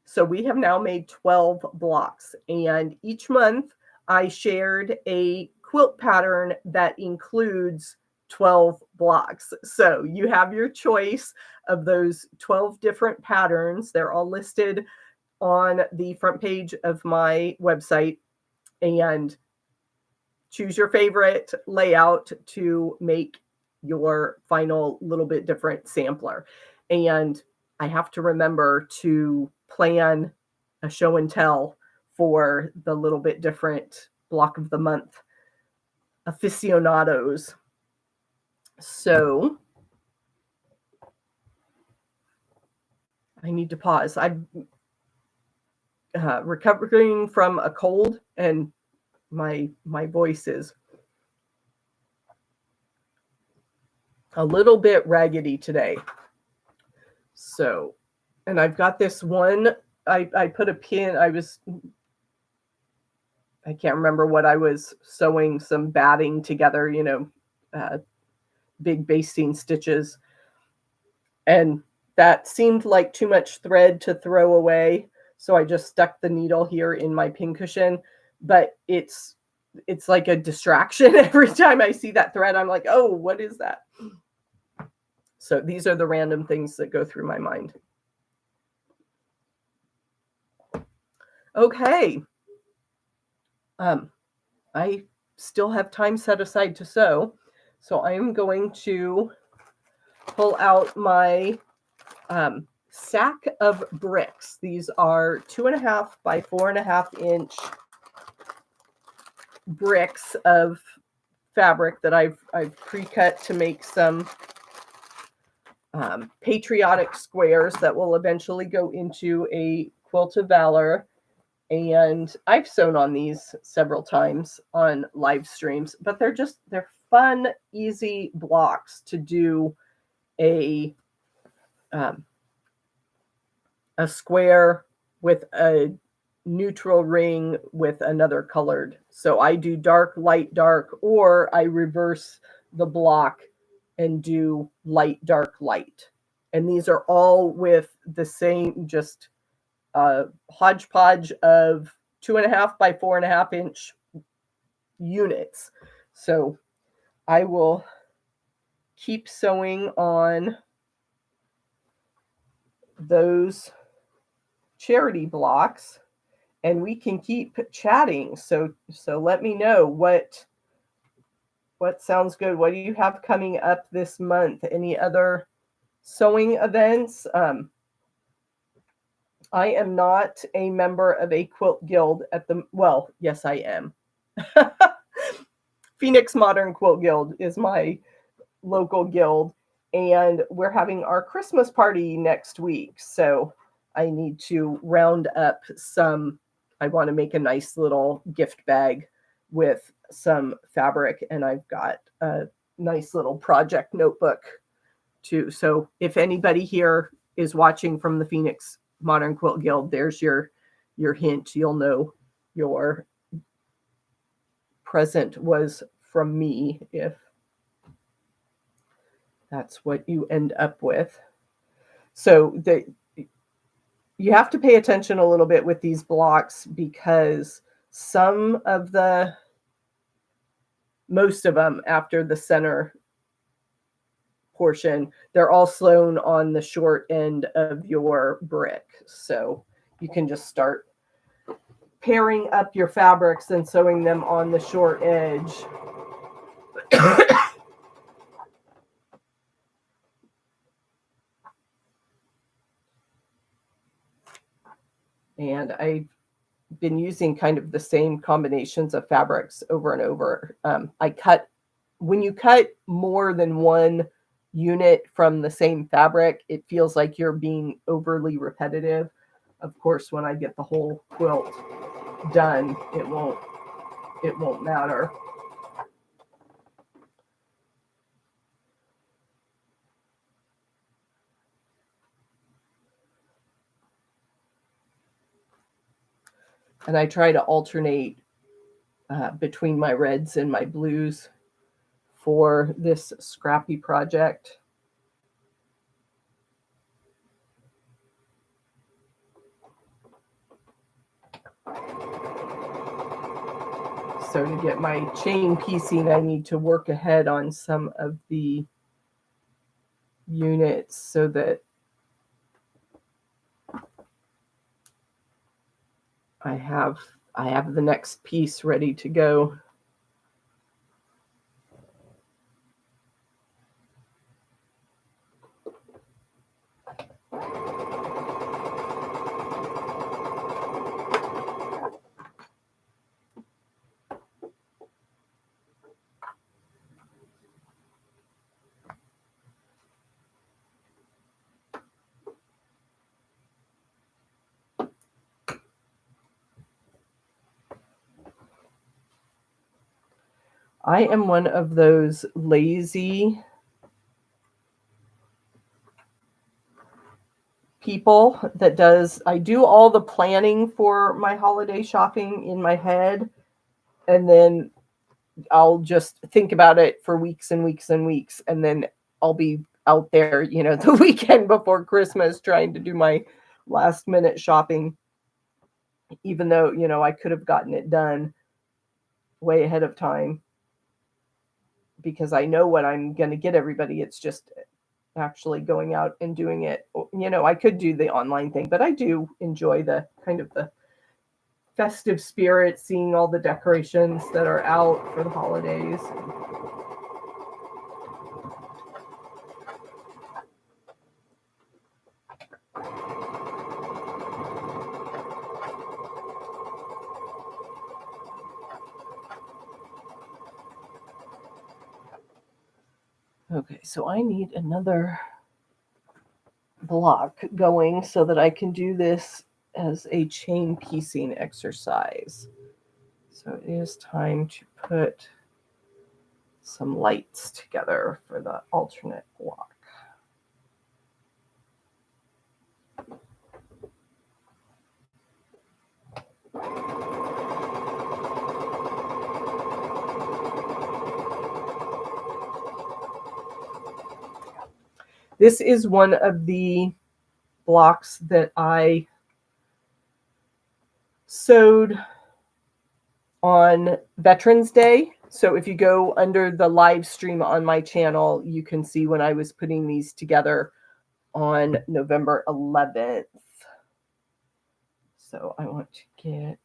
So we have now made 12 blocks, and each month I shared a quilt pattern that includes 12 blocks. So you have your choice of those 12 different patterns. They're all listed on the front page of my website, and choose your favorite layout to make your final Little Bit Different sampler. And I have to remember to plan a show and tell for the Little Bit Different block of the month aficionados. So I need to pause. I'm recovering from a cold, and my voice is a little bit raggedy today. So, and I've got this one, I put a pin, I can't remember what I was sewing, some batting together, big basting stitches. And that seemed like too much thread to throw away. So I just stuck the needle here in my pincushion, but it's like a distraction. Every time I see that thread, I'm like, oh, what is that? So these are the random things that go through my mind. Okay. I still have time set aside to sew. So I'm going to pull out my sack of bricks. These are 2.5 by 4.5 inch bricks of fabric that I've pre-cut to make some patriotic squares that will eventually go into a quilt of valor. And I've sewn on these several times on live streams, but they're fun, easy blocks to do a square with a neutral ring with another colored. So I do dark, light, dark, or I reverse the block and do light, dark, light. And these are all with the same, just hodgepodge of 2.5 by 4.5 inch units. So I will keep sewing on those charity blocks. and we can keep chatting. So let me know what sounds good. What do you have coming up this month? Any other sewing events? I am not a member of a quilt guild well, yes, I am. Phoenix Modern Quilt Guild is my local guild, and we're having our Christmas party next week. So I need to round up some. I want to make a nice little gift bag with some fabric, and I've got a nice little project notebook too. So if anybody here is watching from the Phoenix Modern Quilt Guild, there's your hint. You'll know your present was from me if that's what you end up with. So you have to pay attention a little bit with these blocks, because most of them after the center portion, they're all sewn on the short end of your brick. So you can just start pairing up your fabrics and sewing them on the short edge. And I've been using kind of the same combinations of fabrics over and over. When you cut more than one unit from the same fabric, it feels like you're being overly repetitive. Of course, when I get the whole quilt done, it won't matter. And I try to alternate between my reds and my blues for this scrappy project. So to get my chain piecing, I need to work ahead on some of the units so that I have the next piece ready to go. I am one of those lazy people that I do all the planning for my holiday shopping in my head, and then I'll just think about it for weeks and weeks and weeks, and then I'll be out there, the weekend before Christmas trying to do my last minute shopping, even though, I could have gotten it done way ahead of time because I know what I'm going to get everybody. It's just actually going out and doing it. I could do the online thing, but I do enjoy the kind of the festive spirit, seeing all the decorations that are out for the holidays. Okay, so I need another block going so that I can do this as a chain piecing exercise. So it is time to put some lights together for the alternate block. This is one of the blocks that I sewed on Veterans Day. So if you go under the live stream on my channel, you can see when I was putting these together on November 11th. So I want to get...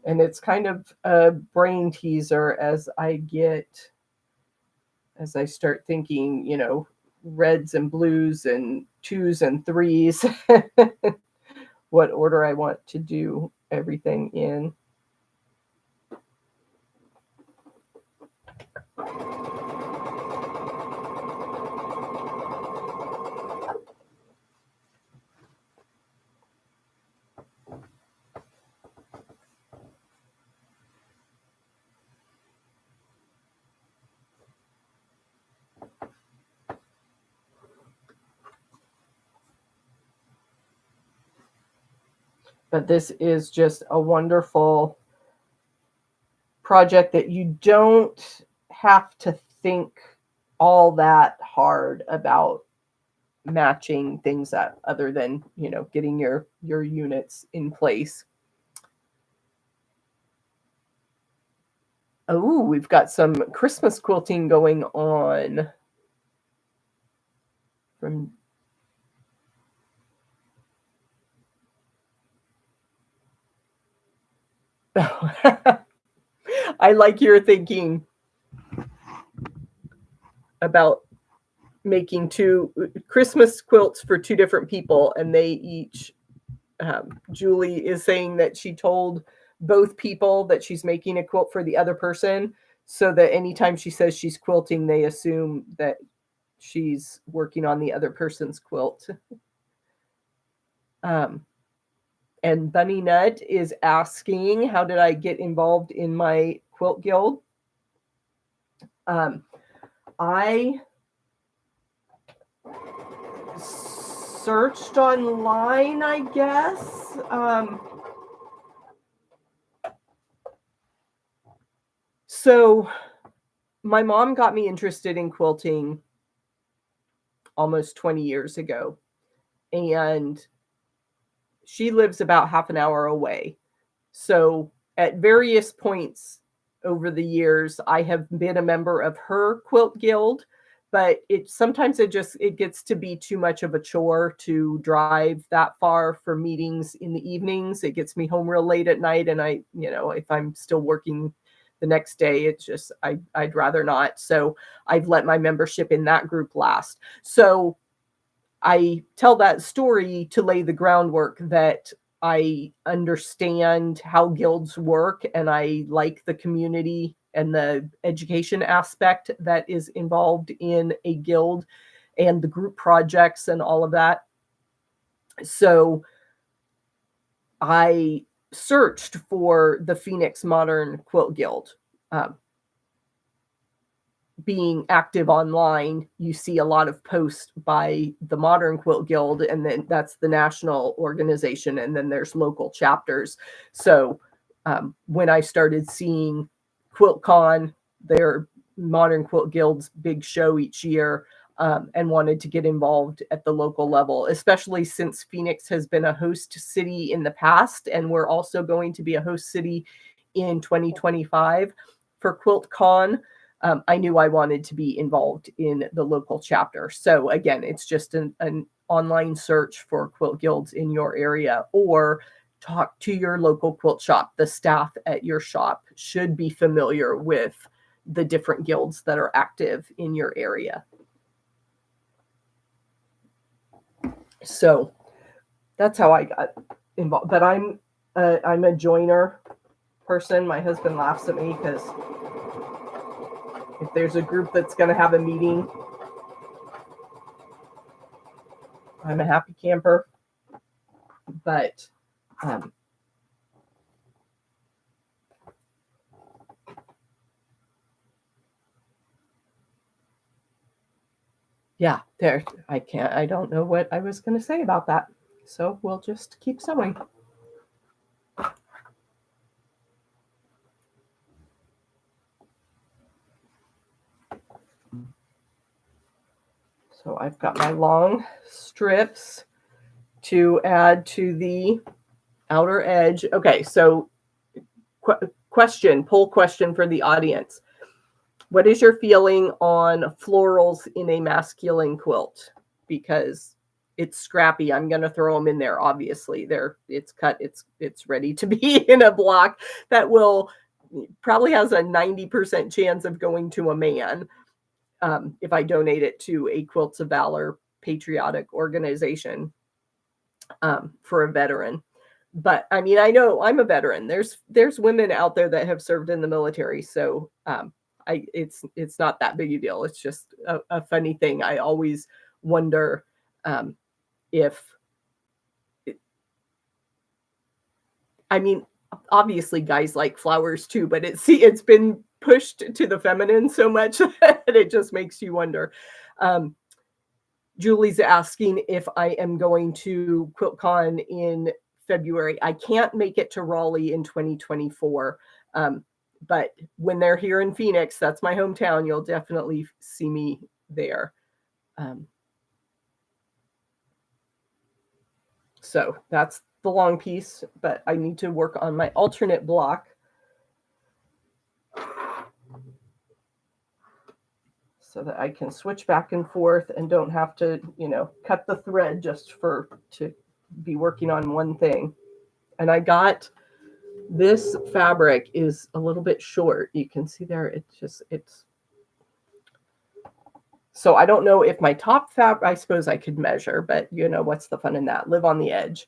And it's kind of a brain teaser as I start thinking, reds and blues and twos and threes, what order I want to do everything in. But this is just a wonderful project that you don't have to think all that hard about matching things up, other than, getting your units in place. Oh, we've got some Christmas quilting going on from... I like your thinking about making two Christmas quilts for two different people, and they each... Julie is saying that she told both people that she's making a quilt for the other person, so that anytime she says she's quilting, they assume that she's working on the other person's quilt. And Bunny Nut is asking, how did I get involved in my quilt guild? I searched online, I guess. So my mom got me interested in quilting almost 20 years ago, and she lives about half an hour away. So at various points over the years, I have been a member of her quilt guild, but sometimes it gets to be too much of a chore to drive that far for meetings in the evenings. It gets me home real late at night, and if I'm still working the next day, it's just I'd rather not. So I've let my membership in that group last. So I tell that story to lay the groundwork that I understand how guilds work, and I like the community and the education aspect that is involved in a guild, and the group projects and all of that. So I searched for the Phoenix Modern Quilt Guild. Being active online, you see a lot of posts by the Modern Quilt Guild, and then that's the national organization, and then there's local chapters. So when I started seeing QuiltCon, their Modern Quilt Guild's big show each year, and wanted to get involved at the local level, especially since Phoenix has been a host city in the past, and we're also going to be a host city in 2025 for QuiltCon. I knew I wanted to be involved in the local chapter. So again, it's just an online search for quilt guilds in your area, or talk to your local quilt shop. The staff at your shop should be familiar with the different guilds that are active in your area. So that's how I got involved. But I'm a joiner person. My husband laughs at me because if there's a group that's going to have a meeting, I'm a happy camper. But yeah, I don't know what I was going to say about that. So we'll just keep sewing. So I've got my long strips to add to the outer edge. Okay, so poll question for the audience. What is your feeling on florals in a masculine quilt? Because it's scrappy. I'm going to throw them in there. Obviously, it's cut. It's ready to be in a block that will probably has a 90% chance of going to a man if I donate it to a Quilts of Valor patriotic organization for a veteran. But I mean, I know I'm a veteran. There's women out there that have served in the military, so it's not that big a deal. It's just a funny thing. I always wonder if, I mean, obviously guys like flowers too, but it's been pushed to the feminine so much that it just makes you wonder. Julie's asking if I am going to QuiltCon in February. I can't make it to Raleigh in 2024. But when they're here in Phoenix, that's my hometown, you'll definitely see me there. So that's the long piece, but I need to work on my alternate block. So that I can switch back and forth and don't have to, cut the thread just to be working on one thing. And I got this fabric is a little bit short. You can see there, it's. So I don't know if my top fabric, I suppose I could measure, but what's the fun in that? Live on the edge.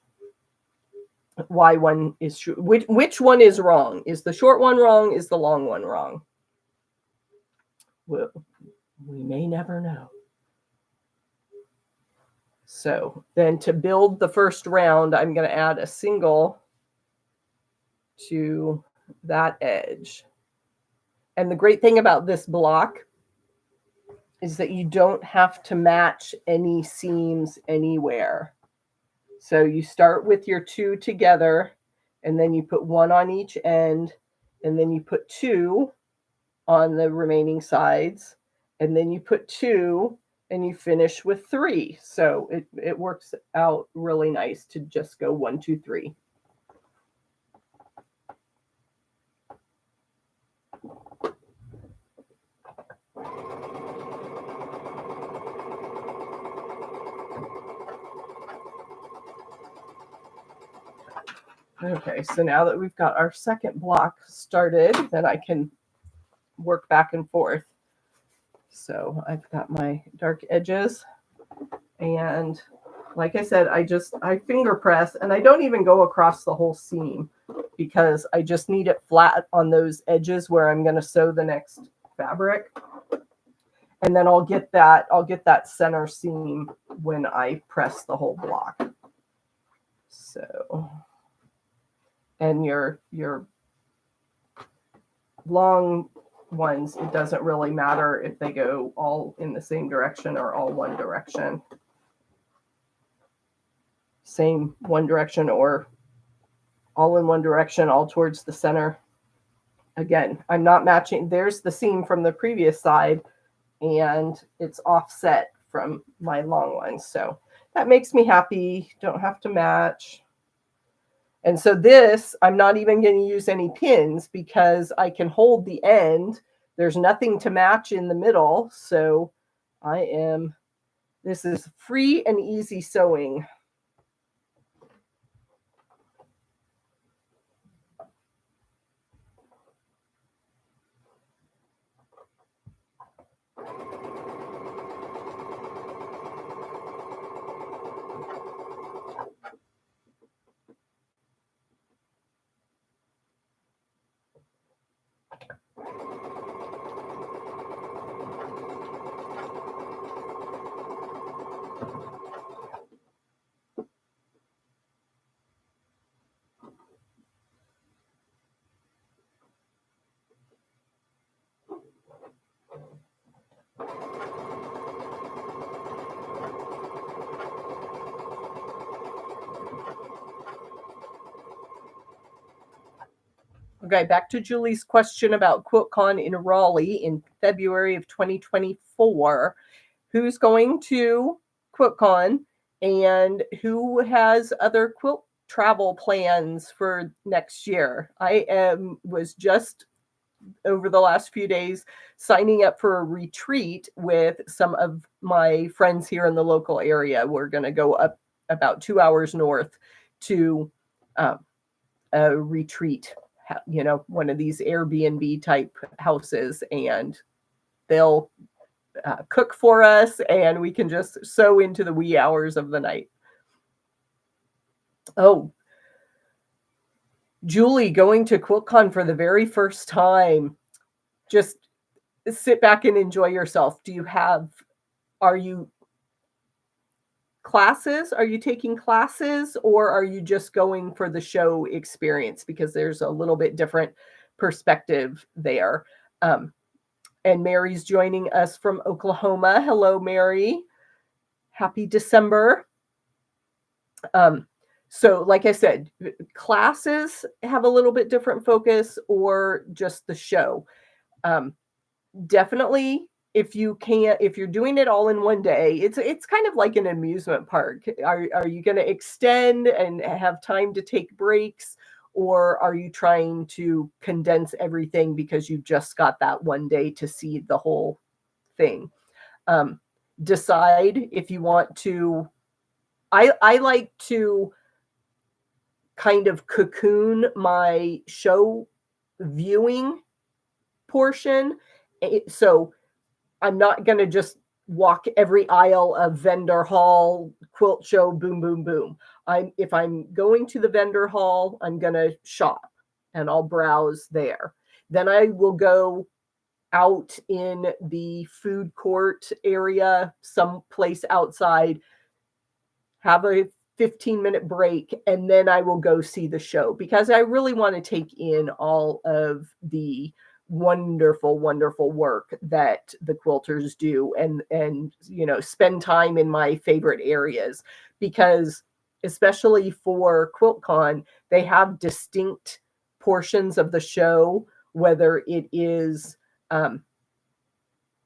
Why one is true? Which one is wrong? Is the short one wrong? Is the long one wrong? Well, we may never know. So then to build the first round, I'm going to add a single to that edge. And the great thing about this block is that you don't have to match any seams anywhere. So you start with your two together, and then you put one on each end, and then you put two on the remaining sides, and then you put two, and you finish with three. So it works out really nice to just go 1, 2, 3. Okay, so now that we've got our second block started, then I can work back and forth. So I've got my dark edges, and like I said, I finger press, and I don't even go across the whole seam because I just need it flat on those edges where I'm going to sew the next fabric. And then I'll get that center seam when I press the whole block. So, and your long ones, it doesn't really matter if they go all in the same direction or all one direction. Same one direction or all in one direction, all towards the center. Again, I'm not matching. There's the seam from the previous side, and it's offset from my long ones. So that makes me happy. Don't have to match. And so this, I'm not even going to use any pins because I can hold the end. There's nothing to match in the middle. So this is free and easy sewing. Okay, back to Julie's question about QuiltCon in Raleigh in February of 2024. who's going to QuiltCon and who has other quilt travel plans for next year. Was just over the last few days signing up for a retreat with some of my friends here in the local area. We're going to go up about 2 hours north to a retreat, one of these Airbnb type houses, and they'll cook for us and we can just sew into the wee hours of the night. Oh, Julie, going to QuiltCon for the very first time. Just sit back and enjoy yourself. Are you classes? Are you taking classes, or are you just going for the show experience? Because there's a little bit different perspective there. And Mary's joining us from Oklahoma. Hello, Mary. Happy December. So like I said, classes have a little bit different focus, or just the show. Definitely, if you're doing it all in one day, it's kind of like an amusement park. Are you going to extend and have time to take breaks, or are you trying to condense everything because you just got that one day to see the whole thing? Decide if you want to. I like to kind of cocoon my show viewing portion. So I'm not going to just walk every aisle of vendor hall, quilt show, boom, boom, boom. If I'm going to the vendor hall, I'm going to shop and I'll browse there. Then I will go out in the food court area, someplace outside, have a 15-minute break, and then I will go see the show, because I really want to take in all of the wonderful, wonderful work that the quilters do, and spend time in my favorite areas, because especially for QuiltCon, they have distinct portions of the show, whether it is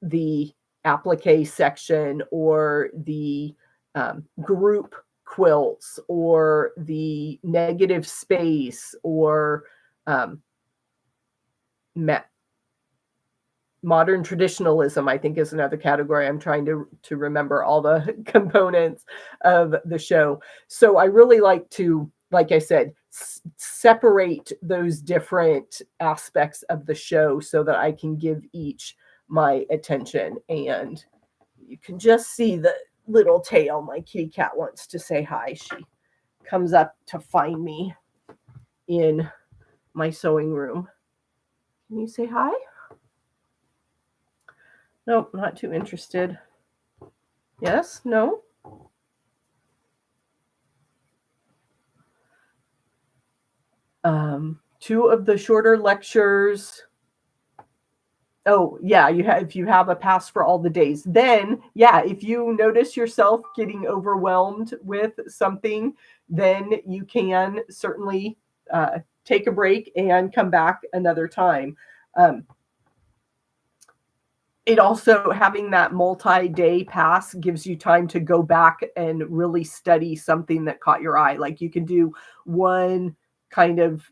the applique section, or the group quilts, or the negative space, or modern traditionalism, I think, is another category. I'm trying to remember all the components of the show. So I really like to, like I said, separate those different aspects of the show so that I can give each my attention. And you can just see the little tail. My kitty cat wants to say hi. She comes up to find me in my sewing room. Can you say hi? Nope, not too interested. Yes? No? Two of the shorter lectures. Oh, yeah, if you have a pass for all the days. Then, yeah, if you notice yourself getting overwhelmed with something, then you can certainly take a break and come back another time. It also, having that multi-day pass gives you time to go back and really study something that caught your eye. Like, you can do one kind of,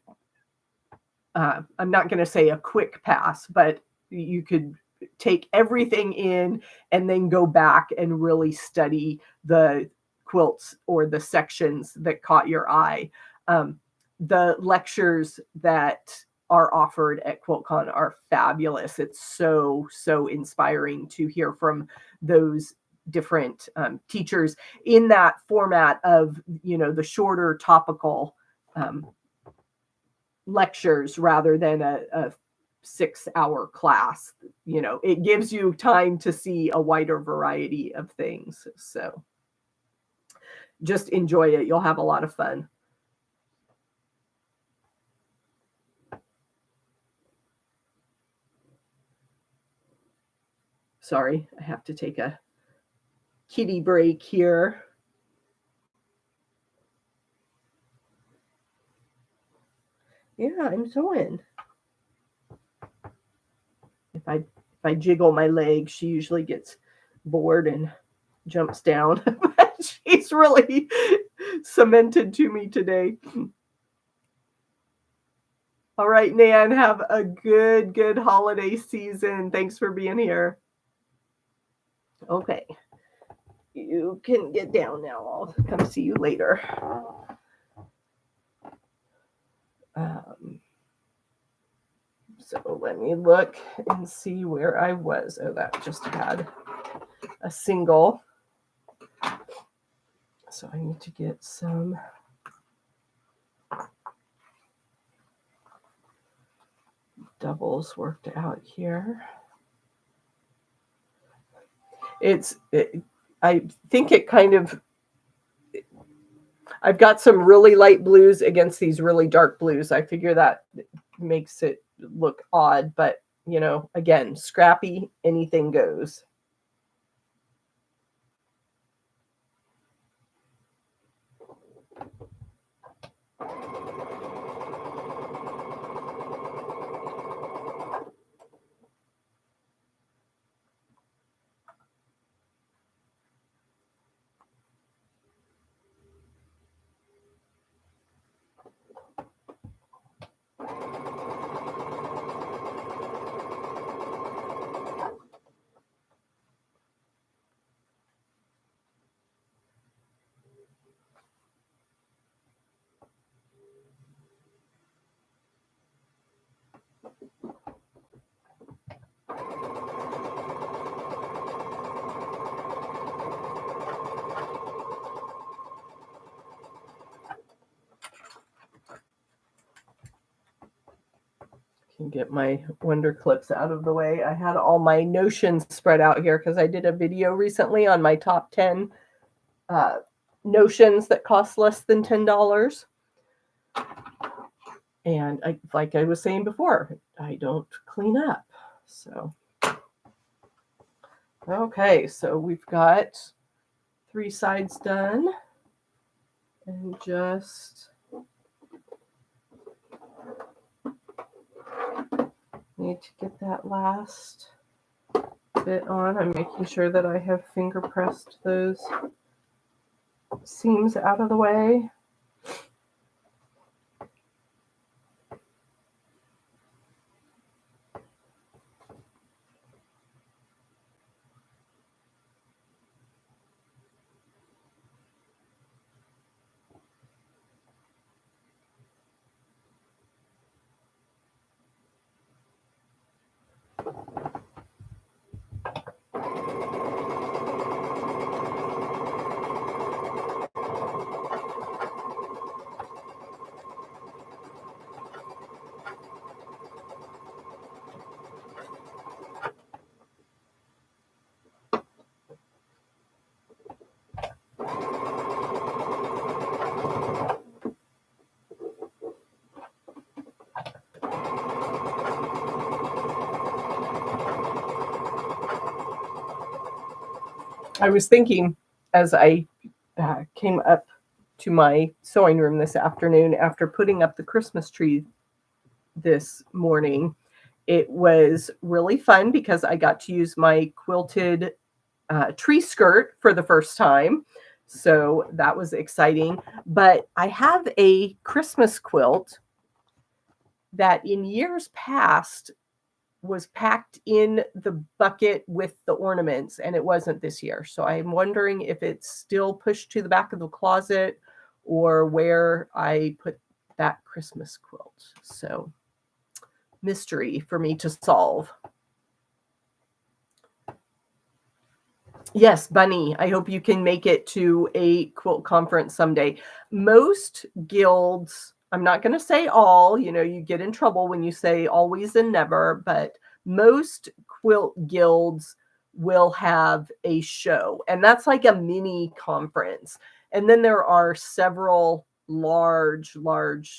I'm not going to say a quick pass, but you could take everything in and then go back and really study the quilts or the sections that caught your eye. The lectures that are offered at QuiltCon are fabulous. It's so, so inspiring to hear from those different teachers in that format of, the shorter topical lectures, rather than a 6-hour class. It gives you time to see a wider variety of things. So just enjoy it. You'll have a lot of fun. Sorry, I have to take a kitty break here. Yeah, I'm sewing. If I jiggle my leg, she usually gets board and jumps down. She's really cemented to me today. All right, Nan, have a good holiday season. Thanks for being here. Okay, you can get down now. I'll come see you later. So let me look and see where I was. Oh, that just had a single. So I need to get some doubles worked out here. I think it kind of, I've got some really light blues against these really dark blues. I figure that makes it look odd, but you know, again, scrappy, anything goes. Can get my Wonder Clips out of the way. I had all my notions spread out here because I did a video recently on my top 10 notions that cost less than $10. And like I was saying before, I don't clean up. So, okay, so we've got 3 sides done. And just need to get that last bit on. I'm making sure that I have finger pressed those seams out of the way. I was thinking as I came up to my sewing room this afternoon after putting up the Christmas tree this morning, it was really fun because I got to use my quilted tree skirt for the first time. So that was exciting. But I have a Christmas quilt that in years past was packed in the bucket with the ornaments, and it wasn't this year. So I'm wondering if it's still pushed to the back of the closet or where I put that Christmas quilt. So mystery for me to solve. Yes, Bunny, I hope you can make it to a quilt conference someday. Most guilds, I'm not going to say all, you know, you get in trouble when you say always and never, but most quilt guilds will have a show, and that's like a mini conference. And then there are several large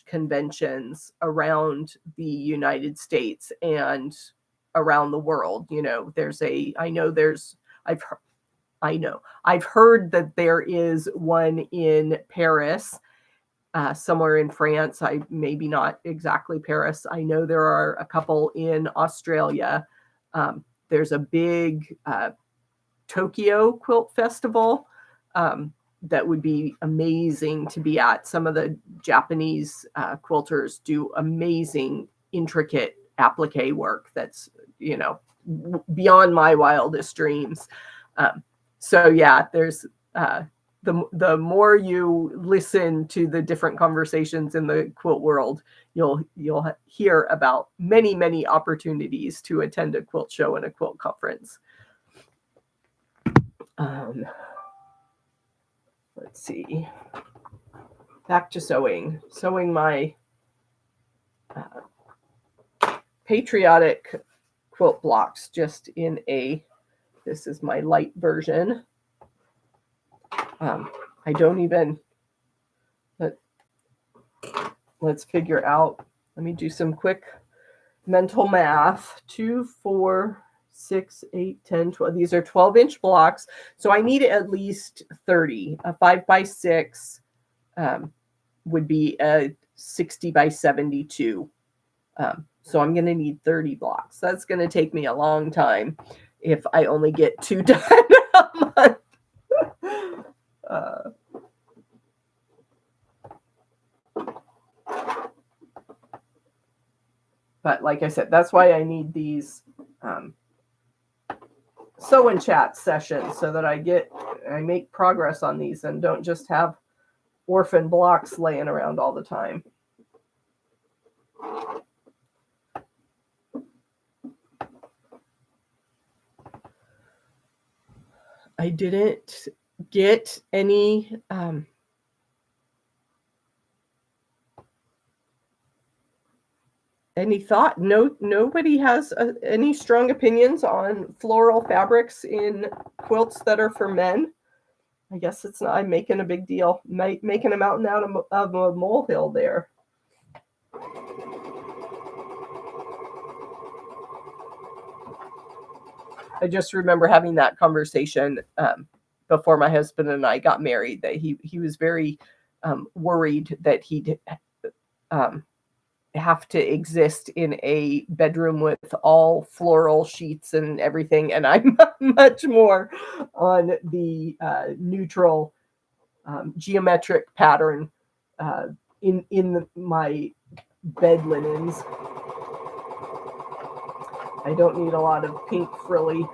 conventions around the United States and around the world. You know, I've heard that there is one in Paris, somewhere in France. Maybe not exactly Paris. I know there are a couple in Australia. There's a big Tokyo Quilt Festival. That would be amazing to be at. Some of the Japanese quilters do amazing, intricate applique work that's, you know, beyond my wildest dreams. So yeah, there's the more you listen to the different conversations in the quilt world, you'll hear about many opportunities to attend a quilt show and a quilt conference. Let's see. Back to sewing. Sewing my patriotic quilt blocks just in a, this is my light version. I don't even, let's figure out, let me do some quick mental math. 2, 4, 6, 8, 10, 12. These are 12-inch blocks. So I need at least 30. A 5x6 would be a 60 by 72. So I'm going to need 30 blocks. That's going to take me a long time if I only get 2 done a month. But like I said, that's why I need these sew and chat sessions, so that I make progress on these and don't just have orphan blocks laying around all the time. I didn't get any thought. Nobody has any strong opinions on floral fabrics in quilts that are for men. I guess it's not, I'm making a big deal, making a mountain out of a molehill there. I just remember having that conversation before my husband and I got married, that he was very worried that he'd have to exist in a bedroom with all floral sheets and everything, and I'm much more on the neutral geometric pattern in my bed linens. I don't need a lot of pink frilly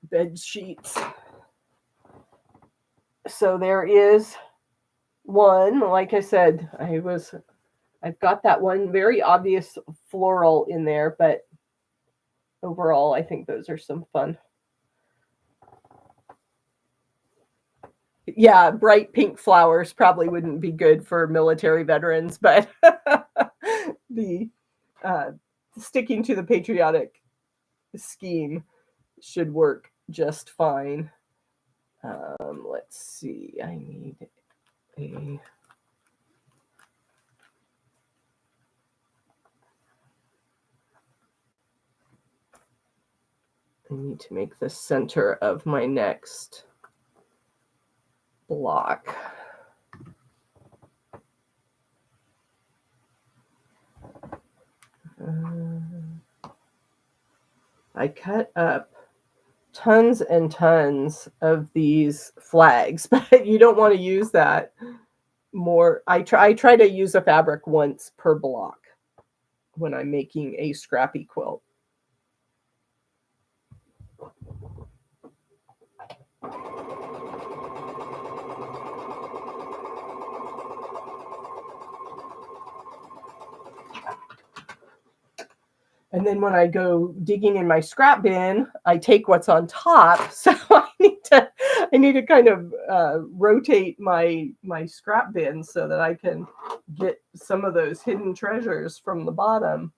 bed sheets. So there is one, like I said, I've got that one very obvious floral in there, but overall, I think those are some fun. Yeah, bright pink flowers probably wouldn't be good for military veterans, but the sticking to the patriotic scheme should work just fine. Let's see, I need to make the center of my next block. I cut up tons and tons of these flags, but you don't want to use that more. I try to use a fabric once per block when I'm making a scrappy quilt. And then when I go digging in my scrap bin, I take what's on top. So I need to kind of rotate my scrap bin so that I can get some of those hidden treasures from the bottom.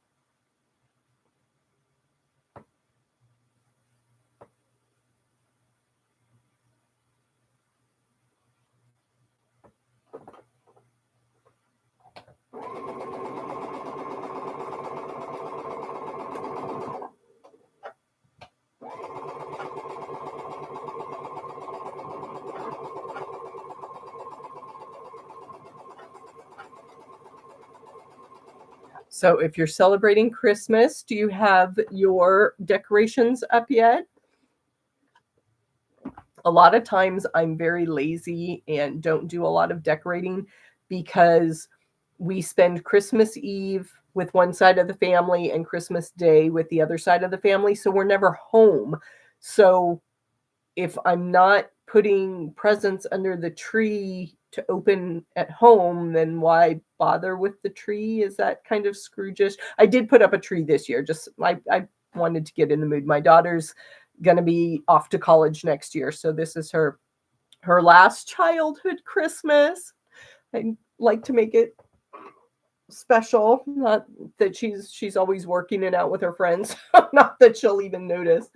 So if you're celebrating Christmas, do you have your decorations up yet? A lot of times I'm very lazy and don't do a lot of decorating because we spend Christmas Eve with one side of the family and Christmas Day with the other side of the family. So we're never home. So if I'm not putting presents under the tree to open at home, then why bother with the tree? Is that kind of Scroogish? I did put up a tree this year. Just I wanted to get in the mood. My daughter's going to be off to college next year, so this is her last childhood Christmas. I like to make it special. Not that she's always working it out with her friends. Not that she'll even notice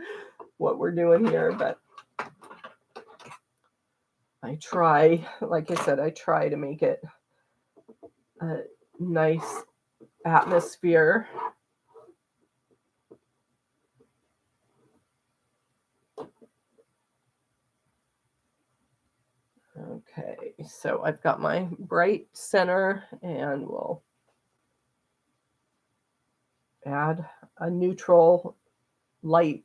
what we're doing here, but I try, like I said, I try to make it a nice atmosphere. Okay, so I've got my bright center and we'll add a neutral light.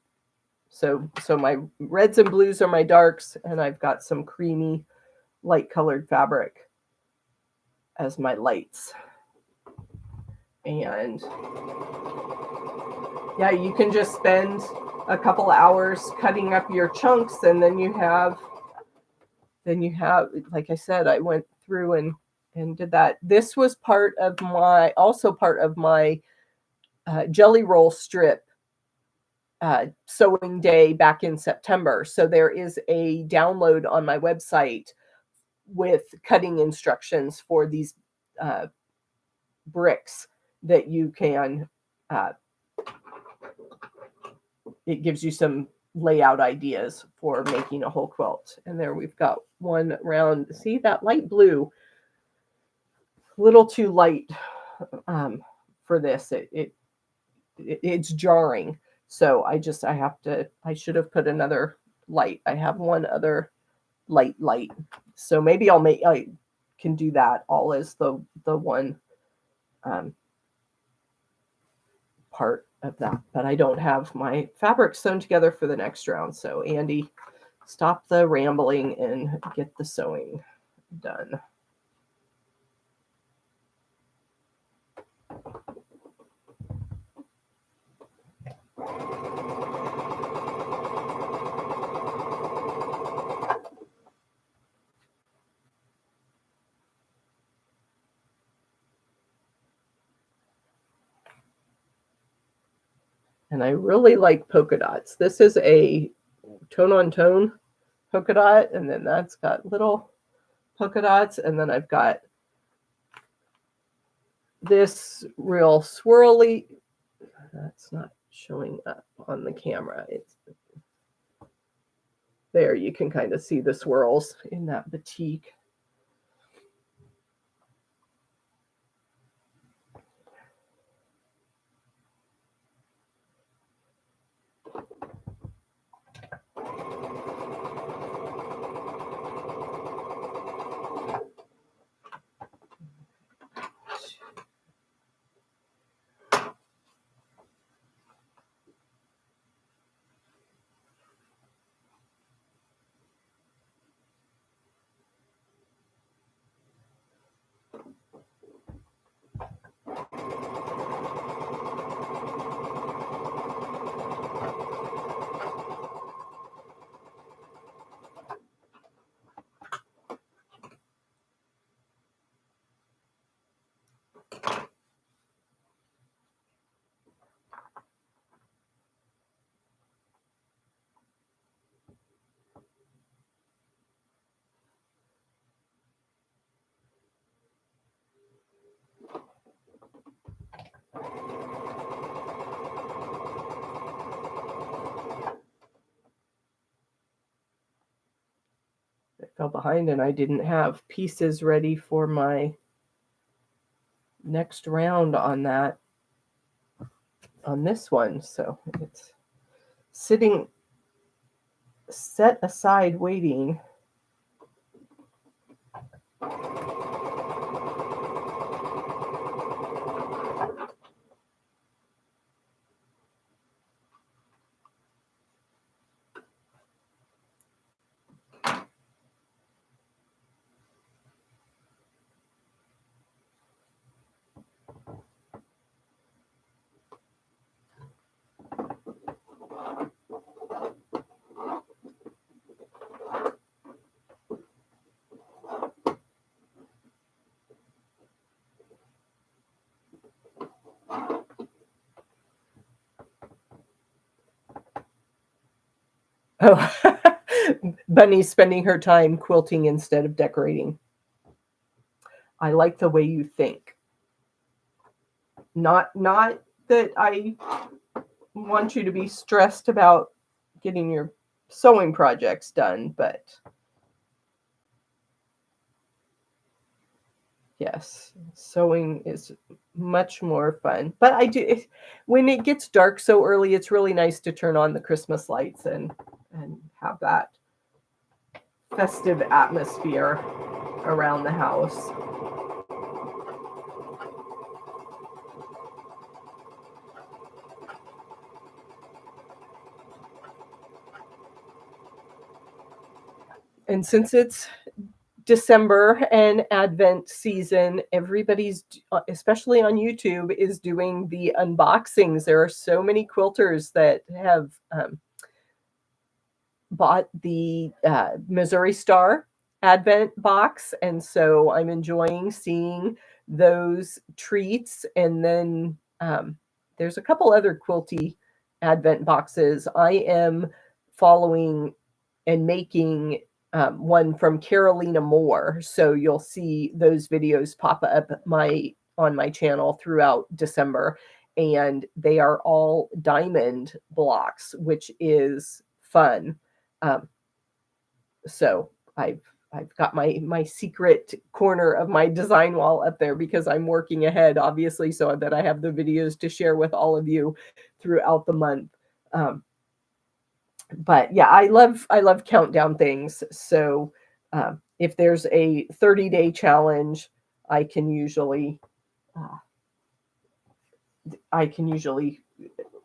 So my reds and blues are my darks, and I've got some creamy light colored fabric as my lights. And yeah, you can just spend a couple hours cutting up your chunks, and then you have, like I said, I went through and did that. This was part of my jelly roll strip sewing day back in September. So there is a download on my website with cutting instructions for these bricks that you can, it gives you some layout ideas for making a whole quilt. And there we've got one round. See that light blue, a little too light for this. It's jarring. So I should have put another light. I have one other light. So maybe I can do that all as the one part of that. But I don't have my fabric sewn together for the next round. So Andy, stop the rambling and get the sewing done. And I really like polka dots. This is a tone on tone polka dot, and then that's got little polka dots, and then I've got this real swirly. That's not showing up on the camera. It's there. You can kind of see the swirls in that batik. It fell behind and I didn't have pieces ready for my next round on this one. So it's sitting set aside waiting. Oh, Bunny's spending her time quilting instead of decorating. I like the way you think. Not that I want you to be stressed about getting your sewing projects done, but yes, sewing is much more fun. But I do, when it gets dark so early, it's really nice to turn on the Christmas lights and have that festive atmosphere around the house. And since it's December and Advent season, everybody's, especially on YouTube, is doing the unboxings. There are so many quilters that have bought the Missouri Star Advent box. And so I'm enjoying seeing those treats. And then there's a couple other quilty Advent boxes. I am following and making one from Carolina Moore. So you'll see those videos pop up on my channel throughout December. And they are all diamond blocks, which is fun. So I've got my secret corner of my design wall up there because I'm working ahead, obviously, so that I have the videos to share with all of you throughout the month. But yeah, I love countdown things. So if there's a 30-day challenge, I can usually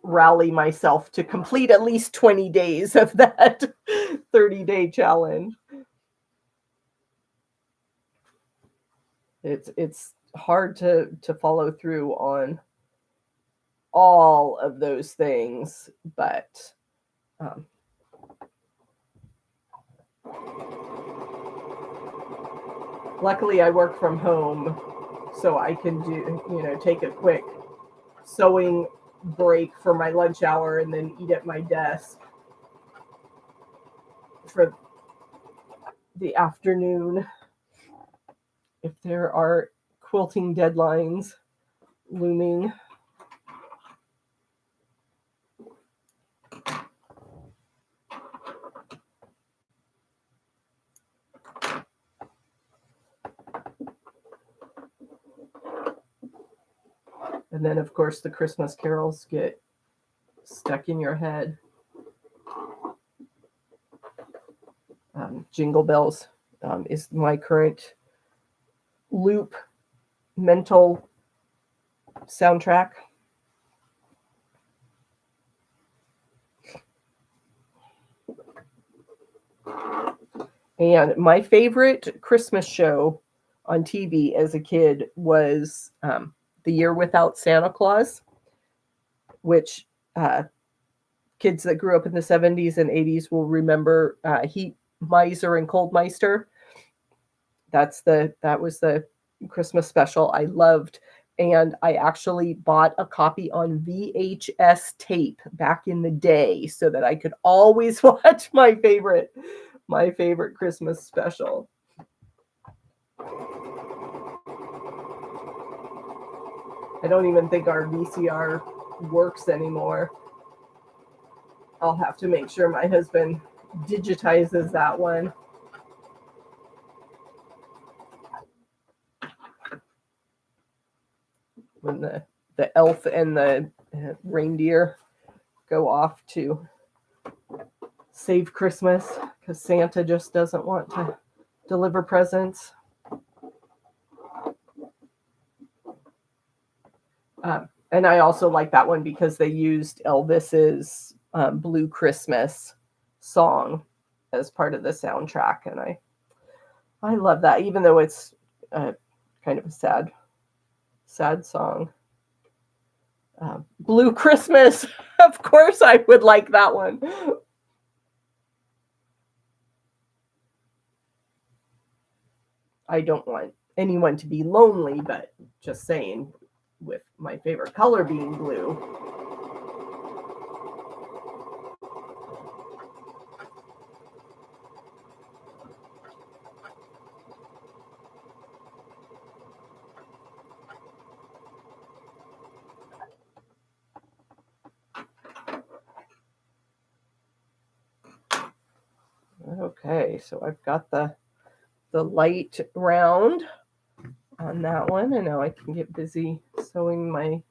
rally myself to complete at least 20 days of that 30-day challenge. It's hard to follow through on all of those things, but luckily I work from home, so I can take a quick sewing break for my lunch hour and then eat at my desk for the afternoon if there are quilting deadlines looming. And then, of course, the Christmas carols get stuck in your head. Jingle Bells is my current loop mental soundtrack. And my favorite Christmas show on TV as a kid was The Year Without Santa Claus, which kids that grew up in the 70s and 80s will remember Heat Miser and Cold Meister. That was the Christmas special I loved. And I actually bought a copy on VHS tape back in the day so that I could always watch my favorite Christmas special. I don't even think our VCR works anymore. I'll have to make sure my husband digitizes that one. When the elf and the reindeer go off to save Christmas because Santa just doesn't want to deliver presents. And I also like that one because they used Elvis's Blue Christmas song as part of the soundtrack. And I love that, even though it's kind of a sad song. Blue Christmas, of course I would like that one. I don't want anyone to be lonely, but just saying, with my favorite color being blue. Okay, so I've got the light round on that one, and now I can get busy sewing my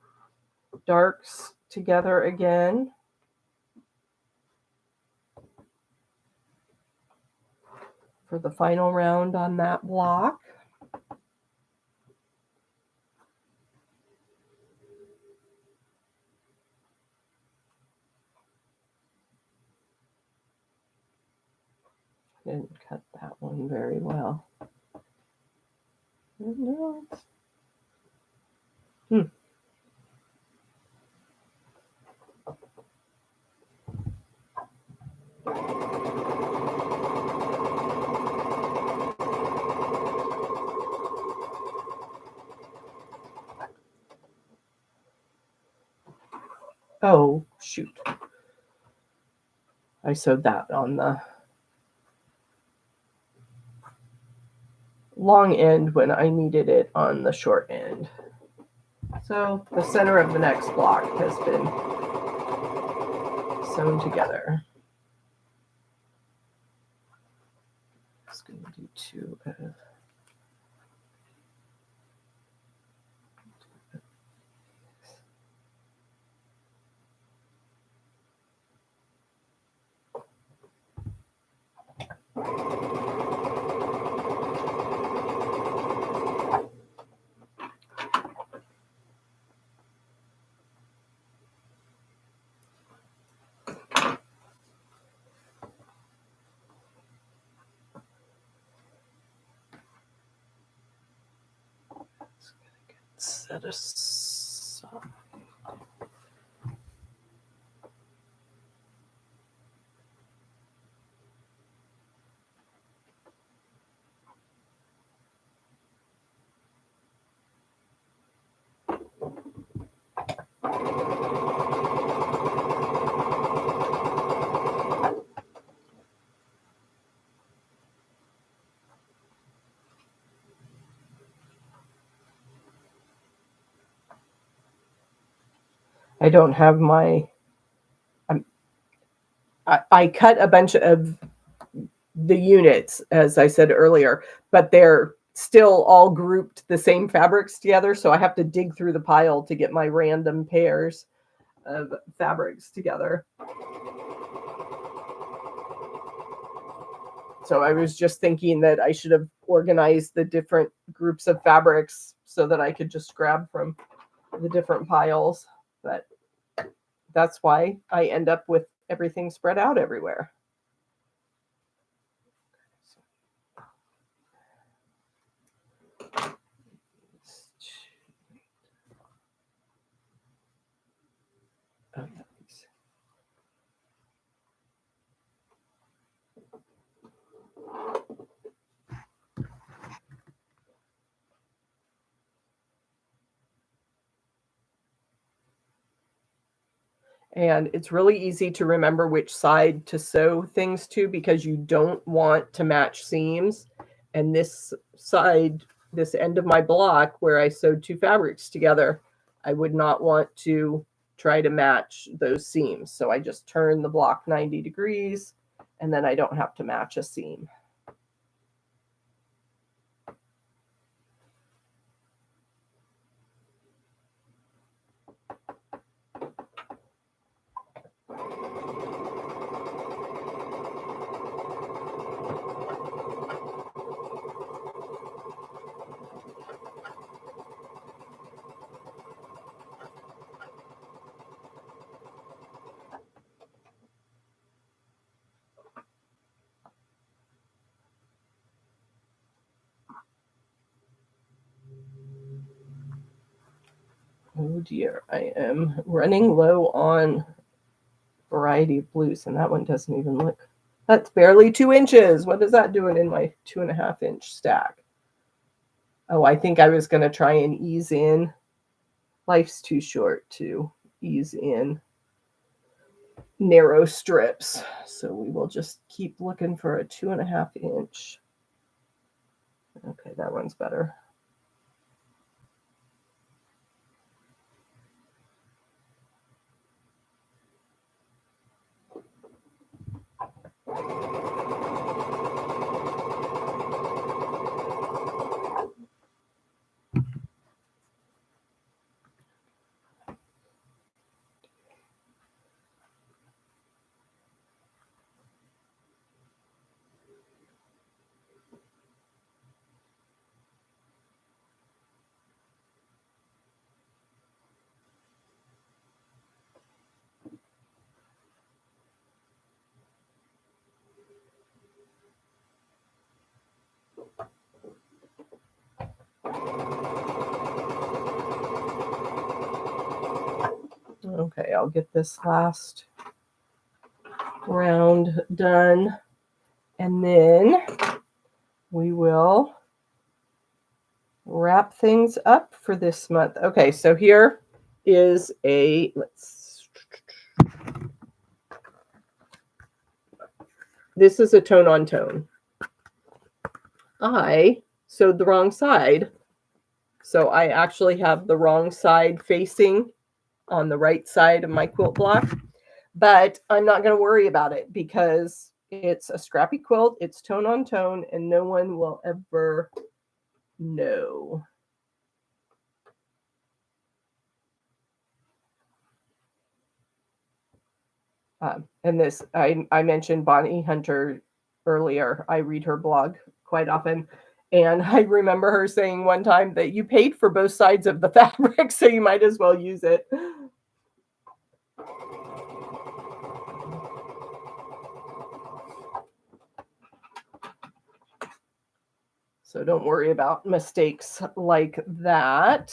darks together again. For the final round on that block. Didn't cut that one very well. Oh, shoot. I sewed that on the long end when I needed it on the short end. So the center of the next block has been sewn together. Just going to do two of set aside. I don't have my, I cut a bunch of the units, as I said earlier, but they're still all grouped the same fabrics together. So I have to dig through the pile to get my random pairs of fabrics together. So I was just thinking that I should have organized the different groups of fabrics so that I could just grab from the different piles. But that's why I end up with everything spread out everywhere. Oh, yeah. And it's really easy to remember which side to sew things to because you don't want to match seams. And this side, this end of my block where I sewed two fabrics together, I would not want to try to match those seams. So I just turn the block 90 degrees and then I don't have to match a seam. Oh dear, I am running low on variety of blues, and that one doesn't even look, that's barely 2 inches. What is that doing in my 2.5 inch stack? Oh, I think I was going to try and ease in. Life's too short to ease in narrow strips. So we will just keep looking for a 2.5 inch. Okay, that one's better. I'll get this last round done, and then we will wrap things up for this month. Okay, so here is a, this is a tone on tone. I sewed the wrong side, so I actually have the wrong side facing on the right side of my quilt block, but I'm not going to worry about it because it's a scrappy quilt, it's tone on tone, and no one will ever know. And this, I mentioned Bonnie Hunter earlier. I read her blog quite often. And I remember her saying one time that you paid for both sides of the fabric, so you might as well use it. So don't worry about mistakes like that.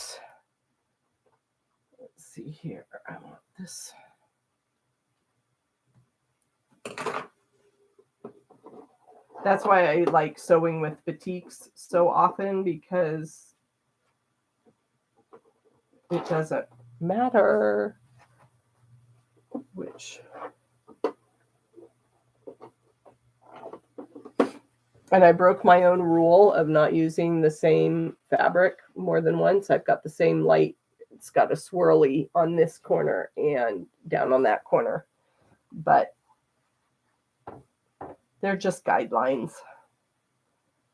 Let's see here. I want this. That's why I like sewing with batiks so often, because it doesn't matter which. And I broke my own rule of not using the same fabric more than once. I've got the same light. It's got a swirly on this corner and down on that corner. But they're just guidelines.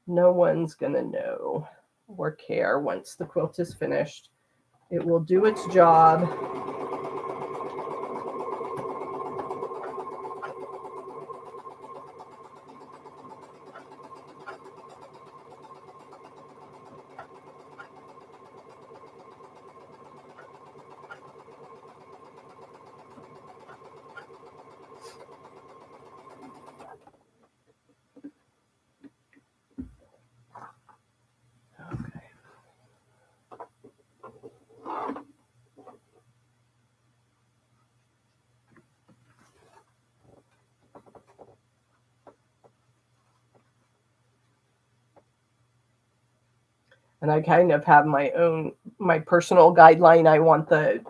No one's going to know or care once the quilt is finished. It will do its job. And I kind of have my personal guideline. I want the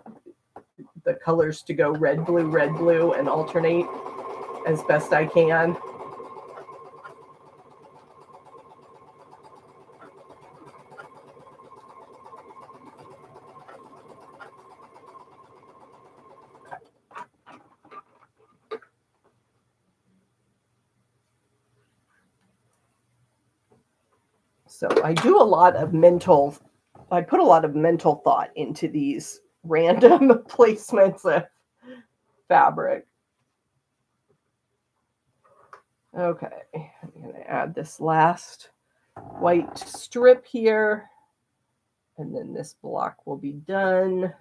colors to go red, blue, and alternate as best I can. So I do a lot of I put a lot of mental thought into these random placements of fabric. Okay, I'm going to add this last white strip here, and then this block will be done.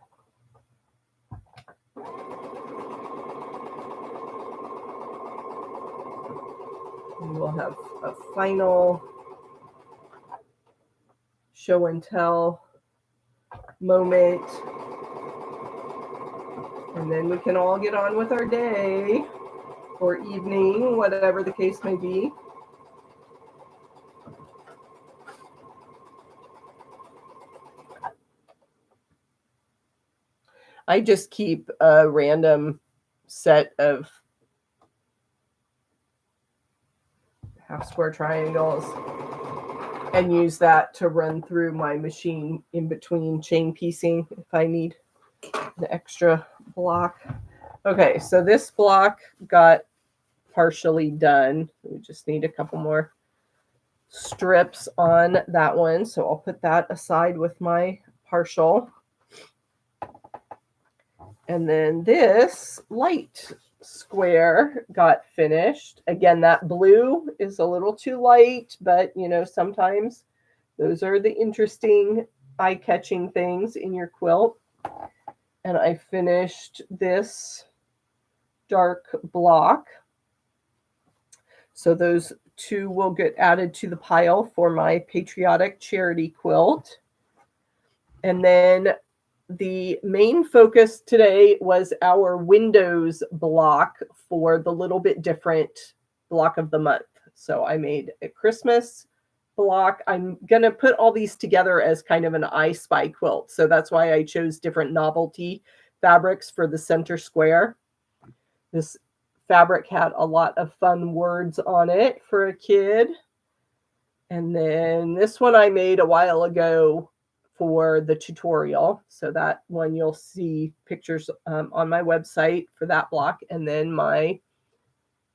And we'll have a final show and tell moment, and then we can all get on with our day or evening, whatever the case may be. I just keep a random set of half square triangles and use that to run through my machine in between chain piecing if I need the extra block. Okay, so this block got partially done. We just need a couple more strips on that one. So I'll put that aside with my partial. And then this light square got finished. Again, that blue is a little too light, but you know, sometimes those are the interesting eye-catching things in your quilt. And I finished this dark block. So those two will get added to the pile for my patriotic charity quilt. And then the main focus today was our Windows block for the Little Bit Different block of the month. So I made a Christmas block. I'm going to put all these together as kind of an I Spy quilt. So that's why I chose different novelty fabrics for the center square. This fabric had a lot of fun words on it for a kid. And then this one I made a while ago for the tutorial. So that one you'll see pictures on my website for that block. And then my,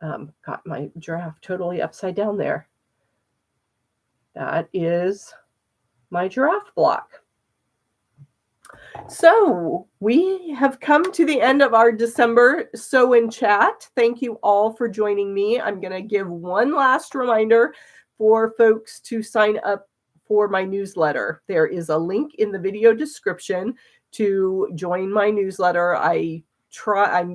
got my giraffe totally upside down there. That is my giraffe block. So we have come to the end of our December Sew and Chat. Thank you all for joining me. I'm going to give one last reminder for folks to sign up for my newsletter. There is a link in the video description to join my newsletter. I'm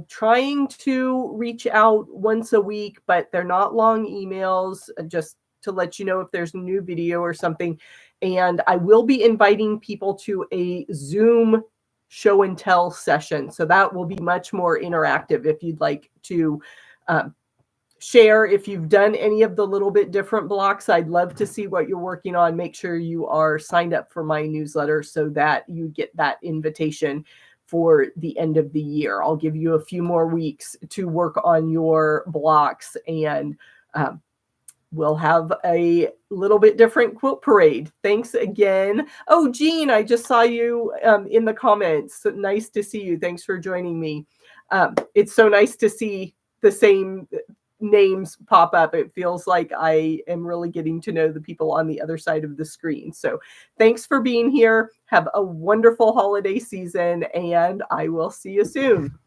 trying to reach out once a week, but they're not long emails, just to let you know if there's a new video or something. And I will be inviting people to a Zoom show and tell session. So that will be much more interactive if you'd like to share. If you've done any of the Little Bit Different blocks, I'd love to see what you're working on. Make sure you are signed up for my newsletter so that you get that invitation for the end of the year. I'll give you a few more weeks to work on your blocks, and we'll have a Little Bit Different quilt parade. Thanks again. Oh, Jean, I just saw you in the comments. So nice to see you. Thanks for joining me. It's so nice to see the same names pop up. It feels like I am really getting to know the people on the other side of the screen. So thanks for being here. Have a wonderful holiday season, and I will see you soon.